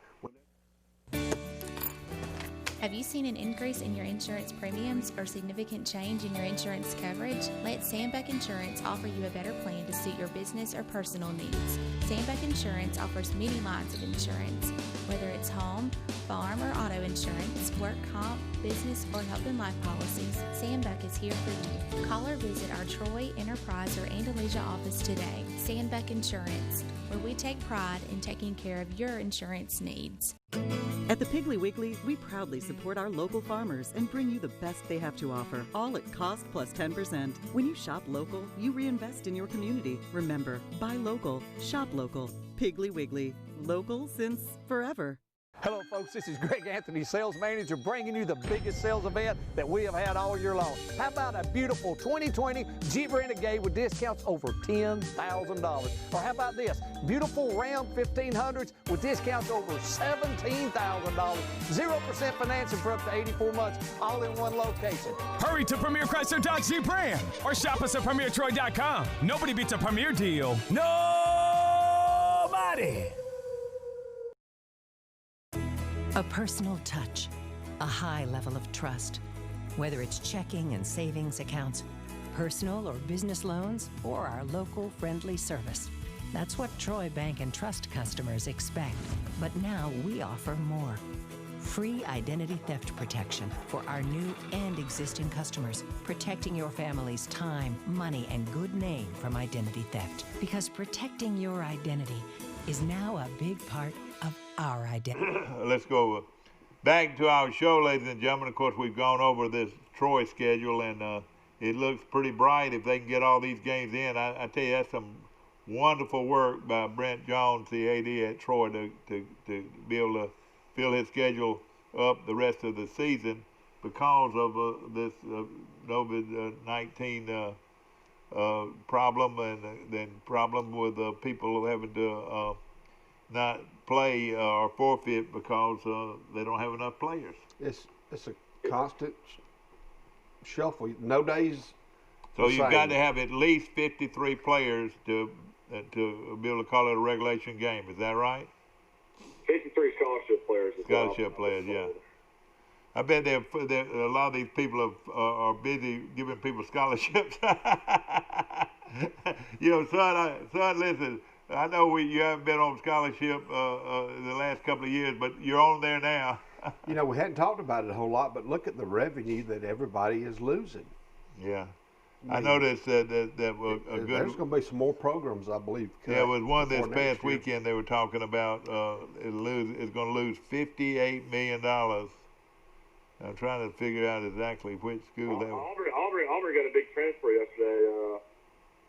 Have you seen an increase in your insurance premiums or significant change in your insurance coverage? Let Sandbeck Insurance offer you a better plan to suit your business or personal needs. Sandbeck Insurance offers many lines of insurance, whether it's home, farm, or auto insurance, work comp, business, or health and life policies. Sandbeck is here for you. Call or visit our Troy, Enterprise, or Andalusia office today. Sandbeck Insurance, where we take pride in taking care of your insurance needs. At the Piggly Wiggly, we proudly support our local farmers and bring you the best they have to offer, all at cost plus 10%. When you shop local, you reinvest in your community. Remember, buy local, shop local. Piggly Wiggly, local since forever. Hello folks, this is Greg Anthony, sales manager, bringing you the biggest sales event that we have had all year long. How about a beautiful 2020 Jeep Renegade with discounts over $10,000? Or how about this, beautiful Ram 1500s with discounts over $17,000. 0% financing for up to 84 months, all in one location. Hurry to Premier Chrysler Dodge Jeep Ram or shop us at PremierTroy.com. Nobody beats a Premier deal. Nobody! A personal touch, a high level of trust. Whether it's checking and savings accounts, personal or business loans, or our local friendly service. That's what Troy Bank and Trust customers expect. But now we offer more. Free identity theft protection for our new and existing customers, protecting your family's time, money, and good name from identity theft. Because protecting your identity is now a big part of our identity. Let's go back to our show, ladies and gentlemen. Of course, we've gone over this Troy schedule, and it looks pretty bright if they can get all these games in. I tell you, that's some wonderful work by Brent Jones, the AD at Troy, to be able to fill his schedule up the rest of the season because of this COVID-19 problem, and then problem with people having to not play or forfeit because they don't have enough players. It's a constant shuffle. No days. So you've got to have at least 53 players to be able to call it a regulation game. Is that right? 53 scholarship players. Scholarship players, yeah. I bet a lot of these people are busy giving people scholarships. You know, son, listen. I know you haven't been on scholarship in the last couple of years, but you're on there now. You know, we hadn't talked about it a whole lot, but look at the revenue that everybody is losing. Yeah. I noticed that was a good. There's going to be some more programs, I believe. Yeah, it was one this past year. weekend they were talking about. It's going to lose $58 million. I'm trying to figure out exactly which school that was. Auburn got a big transfer yesterday.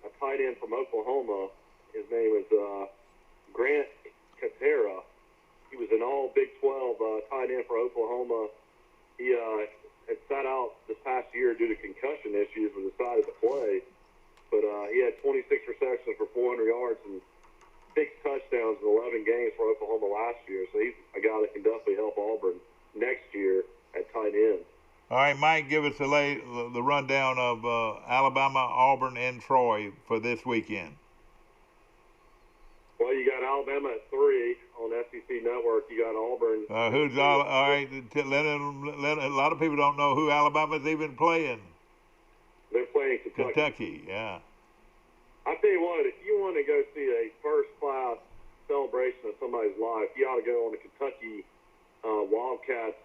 A tight end from Oklahoma. His name is Grant Katera. He was an all Big 12 tight end for Oklahoma. He had sat out this past year due to concussion issues and decided to play. But he had 26 receptions for 400 yards and 6 touchdowns in 11 games for Oklahoma last year. So he's a guy that can definitely help Auburn next year at tight end. All right, Mike, give us the rundown of Alabama, Auburn, and Troy for this weekend. Well, you got Alabama at 3 on SEC Network. You got Auburn. All right? A lot of people don't know who Alabama's even playing. They're playing Kentucky, yeah. I tell you what, if you want to go see a first-class celebration of somebody's life, you ought to go on the Kentucky Wildcats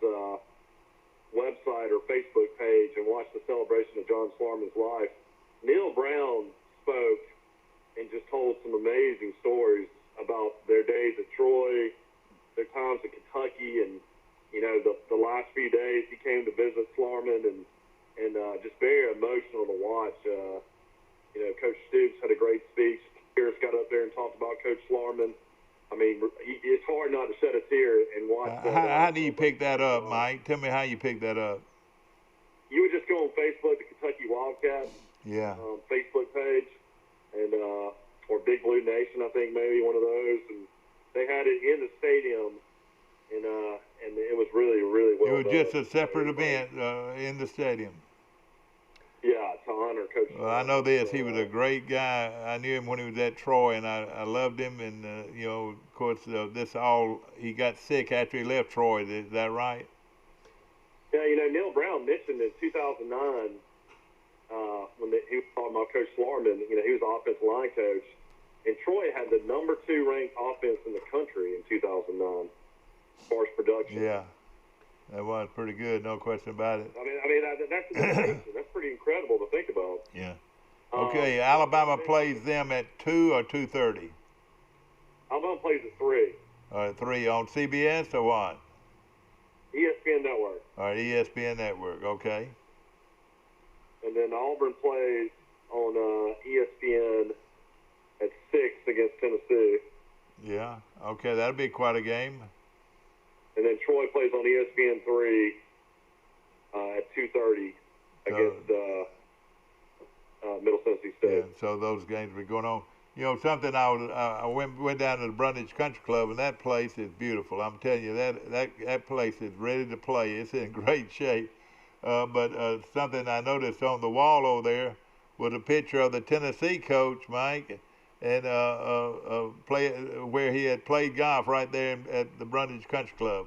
website or Facebook page and watch the celebration of John Slarman's life. Neil Brown spoke and just told some amazing stories about their days at Troy, their times at Kentucky, and the last few days he came to visit Slarman, and just very emotional to watch. Coach Stoops had a great speech. Pierce got up there and talked about Coach Slarman. I mean, it's hard not to shed a tear and watch. How do you pick that up, Mike? Tell me how you pick that up. You would just go on Facebook, the Kentucky Wildcats Facebook page, and or Big Blue Nation, I think maybe one of those, and they had it in the stadium, and it was really, really well done. It was just a separate event in the stadium. Yeah, to honor Coach. Well, I know this. He was a great guy. I knew him when he was at Troy, and I loved him. And of course, he got sick after he left Troy. Is that right? Yeah, Neil Brown mentioned in 2009 when he was talking about Coach Slarman. He was the offensive line coach, and Troy had the number 2 ranked offense in the country in 2009 as far as production. Yeah. That was pretty good, no question about it. I mean, that's pretty incredible to think about. Yeah. Okay, Alabama plays them at 2 or 2:30. Alabama plays at 3. All right, 3 on CBS or what? ESPN Network. All right, ESPN Network. Okay. And then Auburn plays on ESPN at 6 against Tennessee. Yeah. Okay, that'll be quite a game. And then Troy plays on ESPN 3 at 2:30 against Middle Tennessee State. Yeah, so those games will be going on. Something I went down to the Brundage Country Club, and that place is beautiful. I'm telling you, that place is ready to play. It's in great shape. But something I noticed on the wall over there was a picture of the Tennessee coach, Mike, and where he had played golf right there at the Brundage Country Club.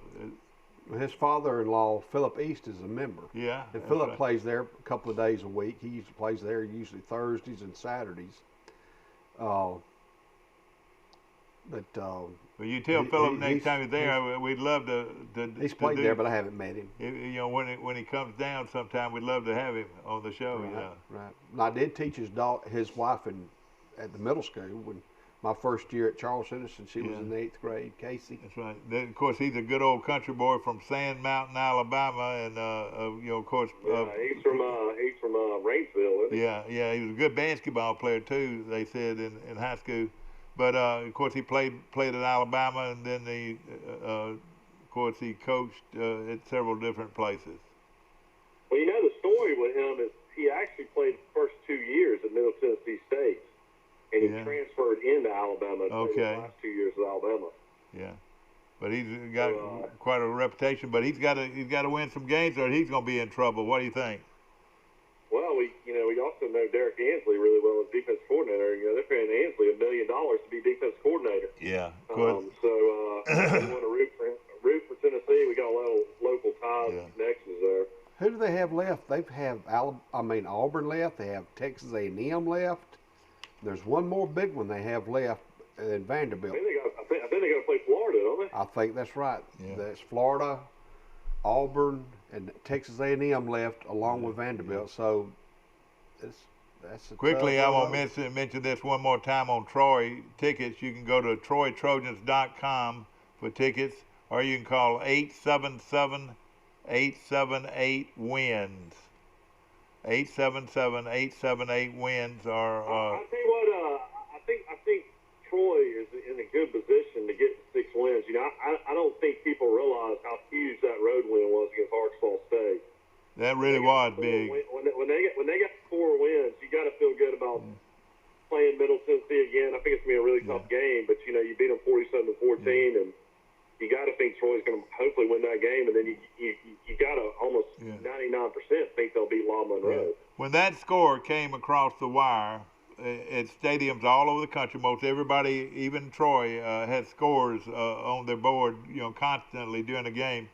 His father-in-law, Philip East, is a member. Yeah. And Philip plays there a couple of days a week. He plays there usually Thursdays and Saturdays. Well, you tell Philip next time he's there, we'd love to he's played there, but I haven't met him. When he comes down sometime, we'd love to have him on the show. Right. And I did teach his wife at the middle school when my first year at Charles Henderson. She was in the 8th grade, Casey. That's right. Then, of course, he's a good old country boy from Sand Mountain, Alabama, and of course. He's from Rainsville, isn't he? Yeah. He was a good basketball player too. They said in high school, but of course he played at Alabama, and then of course he coached at several different places. Well, the story with him is he actually played the first 2 years at Middle Tennessee State. And he transferred into Alabama the last 2 years at Alabama. Yeah, but he's got quite a reputation. But he's got to win some games, or he's going to be in trouble. What do you think? Well, we also know Derek Ansley really well as defense coordinator. They're paying Ansley $1 million to be defense coordinator. Yeah. So we want to root for Tennessee. We got a lot of local ties and connections there. Who do they have left? They have Auburn left. They have Texas A&M left. There's one more big one they have left in Vanderbilt. I think they got to play Florida, don't they? I think that's right. Yeah. That's Florida, Auburn, and Texas A&M left along with Vanderbilt. So That's quickly. I want to mention this one more time on Troy tickets. You can go to TroyTrojans.com for tickets, or you can call 877-878-WINS. 877-878-WINS. Or I'll tell you what. I think Troy is in a good position to get 6 wins. You know, I don't think people realize how huge that road win was against Arkansas State. That really was big. When they got 4 wins, you got to feel good about playing Middle Tennessee again. I think it's going to be a really tough game, but you know, you beat them 47-14, and you got to think Troy's going to hopefully win that game, and then you got to almost 99% think they'll beat La Monroe. When that score came across the wire at stadiums all over the country, most everybody, even Troy, had scores on their board, you know, constantly during the game.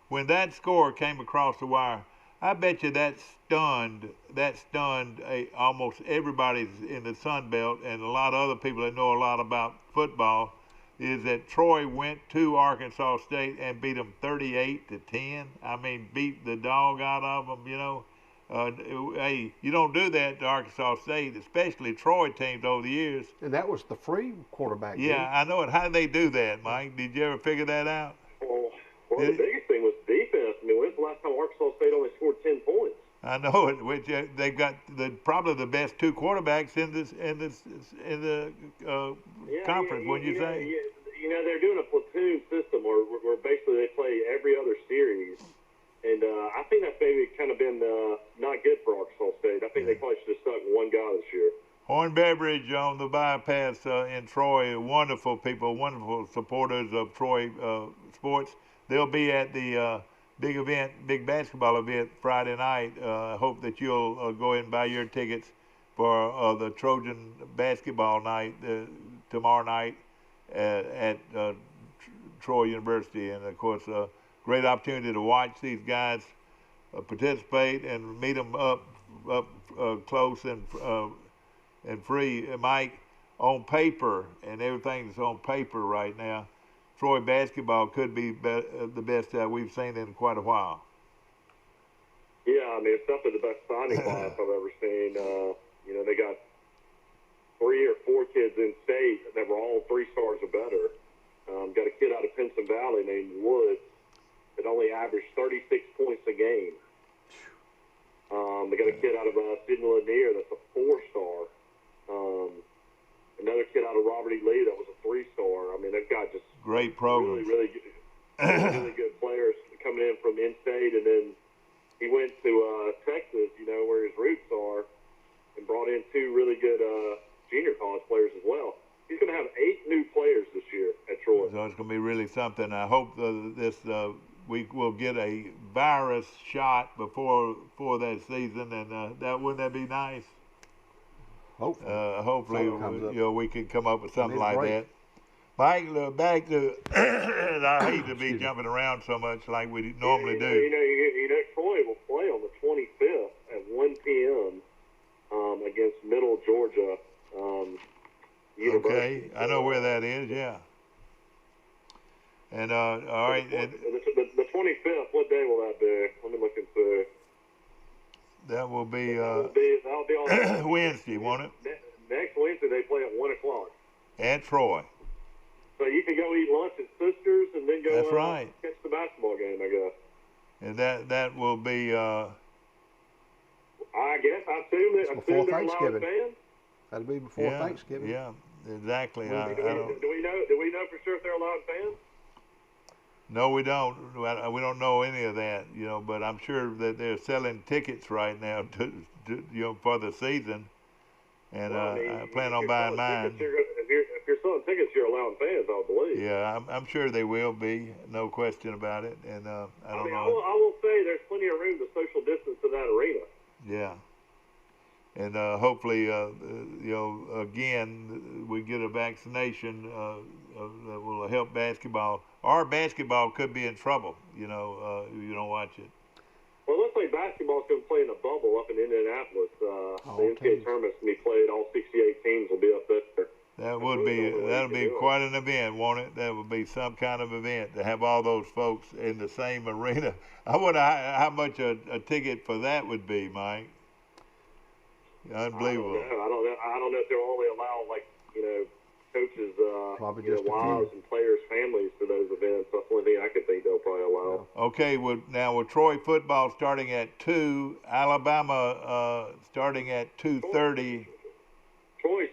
When that score came across the wire, I bet you that stunned almost everybody in the Sun Belt and a lot of other people that know a lot about football, is that Troy went to Arkansas State and beat them 38-10. I mean, beat the dog out of them, you know. Hey, you don't do that to Arkansas State, especially Troy teams over the years. And that was the free quarterback. Yeah, I know it. How did they do that, Mike? Did you ever figure that out? Well, the biggest thing was defense. I mean, when's the last time Arkansas State only scored 10 points? I know it. Which they've got probably the best 2 quarterbacks in the conference. Wouldn't you say? You know, they're doing a platoon system where basically they play every other series, and I think that's maybe kind of been not good for Arkansas State. I think they probably should have stuck one guy this year. Horn Beverage on the bypass in Troy. Wonderful people, wonderful supporters of Troy sports. They'll be at the big basketball event Friday night. I hope that you'll go ahead and buy your tickets for the Trojan basketball night tomorrow night at Troy University. And of course, great opportunity to watch these guys participate and meet them up close and free. Mike, on paper, and everything's on paper right now, Troy basketball could be the best we've seen in quite a while. Yeah, I mean, it's definitely the best signing class I've ever seen. You know, they got 3 or 4 kids in state that were all 3 stars or better. Got a kid out of Pinson Valley named Woods that only averaged 36 points a game. They got a kid out of Sidney Lanier that's a 4-star. Another kid out of Robert E. Lee that was a 3-star. I mean, they've got just great programs. Really good players coming in from in-state, and then he went to Texas, you know, where his roots are, and brought in 2 really good junior college players as well. He's going to have 8 new players this year at Troy. So it's going to be really something. I hope we will get a virus shot before that season, and wouldn't that be nice? Hopefully, we can come up with something like that. Mike, back to I hate to be jumping around so much like we normally do. You know, Troy will play on the 25th at 1 p.m. Against Middle Georgia University. Okay, I know where that is. Yeah. And all right. The 25th. What day will that be? Let me look and see. That will be that'll be on Wednesday, won't it? Next Wednesday they play at 1 o'clock. At Troy. So you can go eat lunch at Sisters and then go That's right. catch the basketball game, I guess. And that will be. I guess I assume they're allowed fans. That'll be before Thanksgiving. Yeah, exactly. Do we know for sure if they're allowed fans? No, we don't. We don't know any of that, you know. But I'm sure that they're selling tickets right now to for the season, and I plan on buying mine. If you're selling tickets, you're allowing fans, I believe. Yeah, I'm sure they will be, no question about it. And I don't know. I will say there's plenty of room to social distance in that arena. Yeah. And hopefully, again, we get a vaccination that will help basketball. Our basketball could be in trouble, if you don't watch it. Well, it looks like basketball's going to play in a bubble up in Indianapolis. The NCAA tournament's going to be played. All 68 teams will be up there. That'll be quite an event, won't it? That would be some kind of event to have all those folks in the same arena. I wonder how much a ticket for that would be, Mike. Unbelievable. I don't know if they'll only allow, like, coaches, probably just wives and players' families to those events. That's the only thing I could think they'll probably allow. Okay, now with Troy football starting at 2, Alabama starting at 2:30. Troy's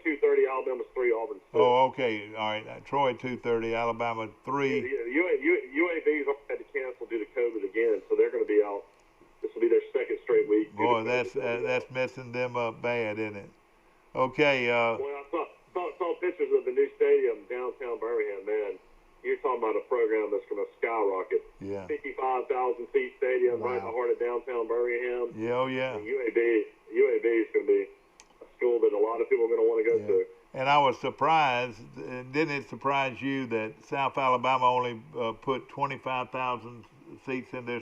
2:30, Alabama's 3, Auburn's 2. Oh, okay. All right. Troy 2:30, Alabama 3. UAB's had to cancel due to COVID again, so they're going to be out. This will be their second straight week. Boy, that's messing them up bad, isn't it? Okay. Well, I saw pictures of the new stadium downtown Birmingham. Man, you're talking about a program that's going to skyrocket. Yeah. 55,000 seat stadium right in the heart of downtown Birmingham. Yeah, oh yeah. And UAB is going to be a school that a lot of people are going to want to go to. And I was surprised. Didn't it surprise you that South Alabama only put 25,000 seats in their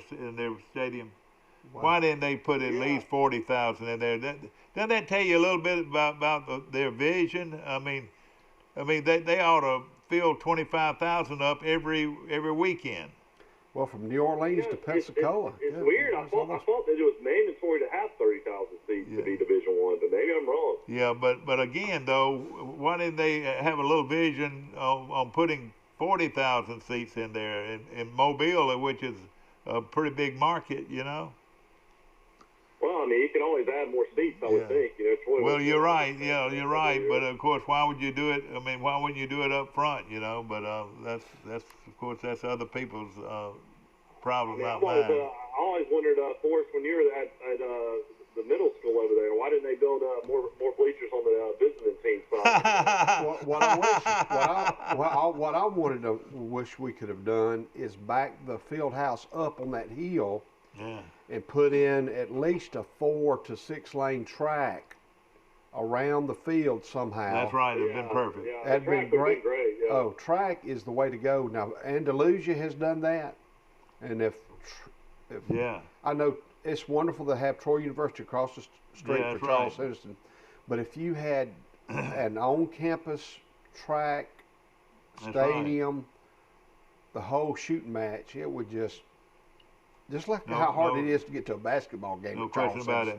stadium? Wow. Why didn't they put at least 40,000 in there? Doesn't that tell you a little bit about their vision? I mean, they ought to fill 25,000 up every weekend. Well, from New Orleans to Pensacola. It's weird. I thought that it was mandatory to have 30,000 seats to be Division I, but maybe I'm wrong. Yeah, but again, though, why didn't they have a little vision on putting 40,000 seats in there in Mobile, which is a pretty big market, Well, I mean, you can always add more seats, I would think. Troy well, you're right. Yeah, you're right. But of course, why would you do it? I mean, why wouldn't you do it up front? But that's of course that's other people's problem, not mine. I always wondered, Forrest, when you were at the middle school over there, why didn't they build more bleachers on the visiting team side? What I wanted to wish we could have done is back the field house up on that hill. Yeah. And put in at least a 4 to 6 lane track around the field somehow. That's right. It'd been perfect. Yeah, that'd been great. Yeah. Oh, track is the way to go. Now, Andalusia has done that, and if I know it's wonderful to have Troy University across the street for Charles Henderson, but if you had an on-campus track, stadium, the whole shooting match, it would just like how hard it is to get to a basketball game. No question about it.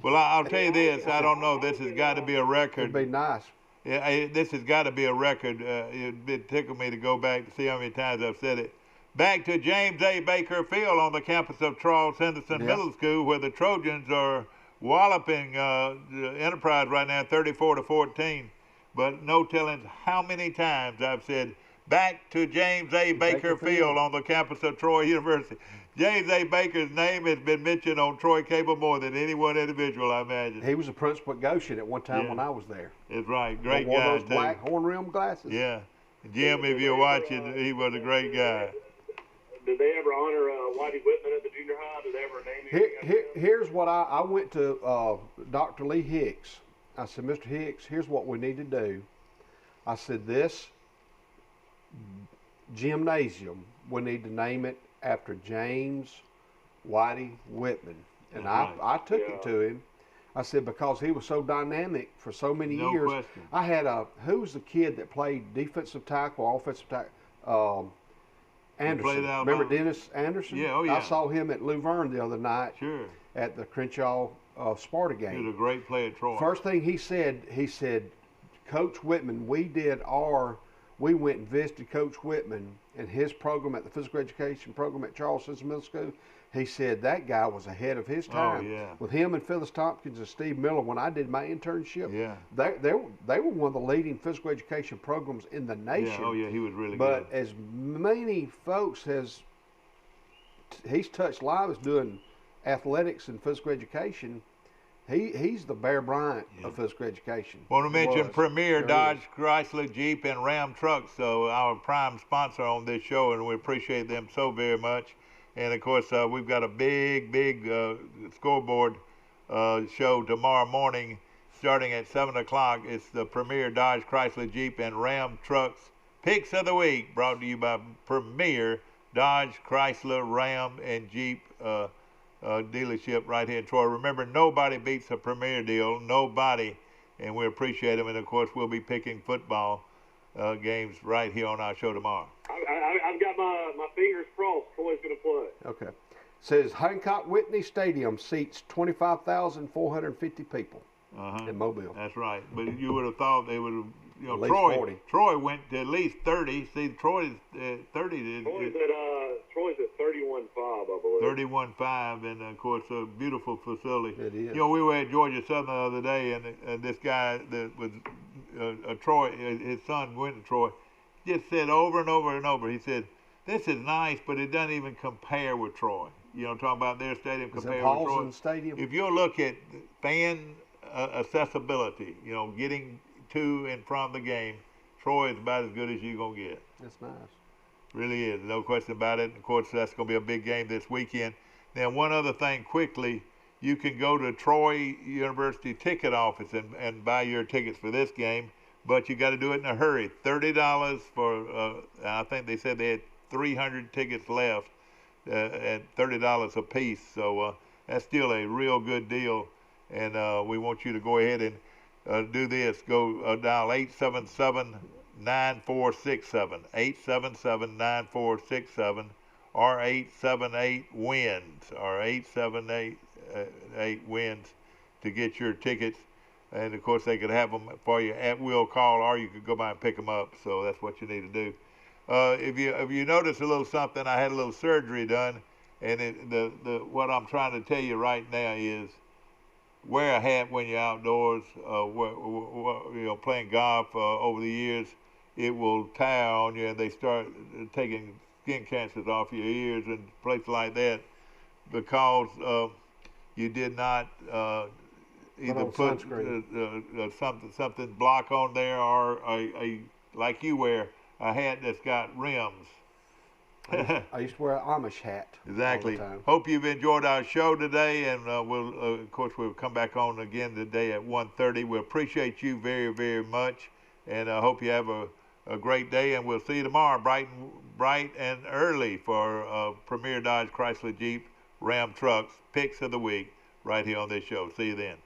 Well, I'll tell you this. I don't know. This has got to be a record. It'd be nice. Yeah, this has got to be a record. It tickled me to go back to see how many times I've said it. Back to James A. Baker Field on the campus of Charles Henderson Middle School, where the Trojans are walloping Enterprise right now, 34-14. But no telling how many times I've said, back to James A. Baker Field on the campus of Troy University. James A. Baker's name has been mentioned on Troy Cable more than any one individual, I imagine. He was a principal at Goshen at one time when I was there. That's right. Great guy, wore those black horn-rimmed glasses. Yeah. Jim, if you're watching, he was a great guy. Did they ever honor Whitey Whitman at the junior high? Did they ever name him? Here's what I went to Dr. Lee Hicks. I said, Mr. Hicks, here's what we need to do. I said, this gymnasium, we need to name it after James Whitey Whitman. And I took it to him. I said, because he was so dynamic for so many years. Question. I had who was the kid that played defensive tackle, offensive tackle? Anderson. Remember Dennis Anderson? Yeah, oh yeah. I saw him at Luverne the other night. Sure. At the Crenshaw Sparta game. He was a great player at Troy. First thing he said, Coach Whitman, we went and visited Coach Whitman and his program at the physical education program at Charles Henderson Middle School. He said that guy was ahead of his time. Oh, yeah. With him and Phyllis Tompkins and Steve Miller, when I did my internship, they were one of the leading physical education programs in the nation. Yeah, oh yeah, he was really good. But as many folks he's touched lives doing athletics and physical education, he's the Bear Bryant of physical education. Want to mention Premier Dodge, Chrysler, Jeep, and Ram Trucks, so our prime sponsor on this show, and we appreciate them so very much. And of course, we've got a big scoreboard show tomorrow morning, starting at 7 o'clock. It's the Premier Dodge, Chrysler, Jeep, and Ram Trucks Picks of the Week, brought to you by Premier Dodge, Chrysler, Ram, and Jeep dealership right here in Troy. Remember, nobody beats a Premier deal, nobody, and we appreciate them. And of course, we'll be picking football games right here on our show tomorrow. I've got my fingers crossed. Troy's going to play. Okay. Says Hancock Whitney Stadium seats 25,450 people in Mobile. That's right. But you would have thought they would have, you know, At least 40. Troy went to at least 30. See, Troy's 30. Troy's at 31.5, I believe. 31.5, and of course a beautiful facility. It is. You know, we were at Georgia Southern the other day, and this guy that was Troy, his son went to Troy, just said over and over and over. He said, "This is nice, but it doesn't even compare with Troy." You know, talking about their stadium compared with Troy. Stadium? If you look at fan accessibility, you know, getting to and from the game, Troy is about as good as you're gonna get. That's nice. Really is, no question about it. Of course, that's going to be a big game this weekend. Now, one other thing quickly, you can go to Troy University ticket office and buy your tickets for this game, but you got to do it in a hurry. $30 for, I think they said they had 300 tickets left at $30 a piece. So that's still a real good deal, and we want you to go ahead and do this. Go dial 877-9467, 877-9467, or 878-WINS, or 878-WINS to get your tickets. And of course, they could have them for you at will call, or you could go by and pick them up. So that's what you need to do. If you notice a little something, I had a little surgery done, and what I'm trying to tell you right now is, wear a hat when you're outdoors. You know, playing golf over the years, it will tire on you, and they start taking skin cancers off your ears and places like that because you did not either put something block on there, or a like you wear a hat that's got rims. I used to wear an Amish hat. Exactly. All the time. Hope you've enjoyed our show today, and we'll of course we'll come back on again today at 1:30. We appreciate you very, very much, and I hope you have a great day, and we'll see you tomorrow bright and early for Premier Dodge Chrysler Jeep Ram Trucks Picks of the Week right here on this show. See you then.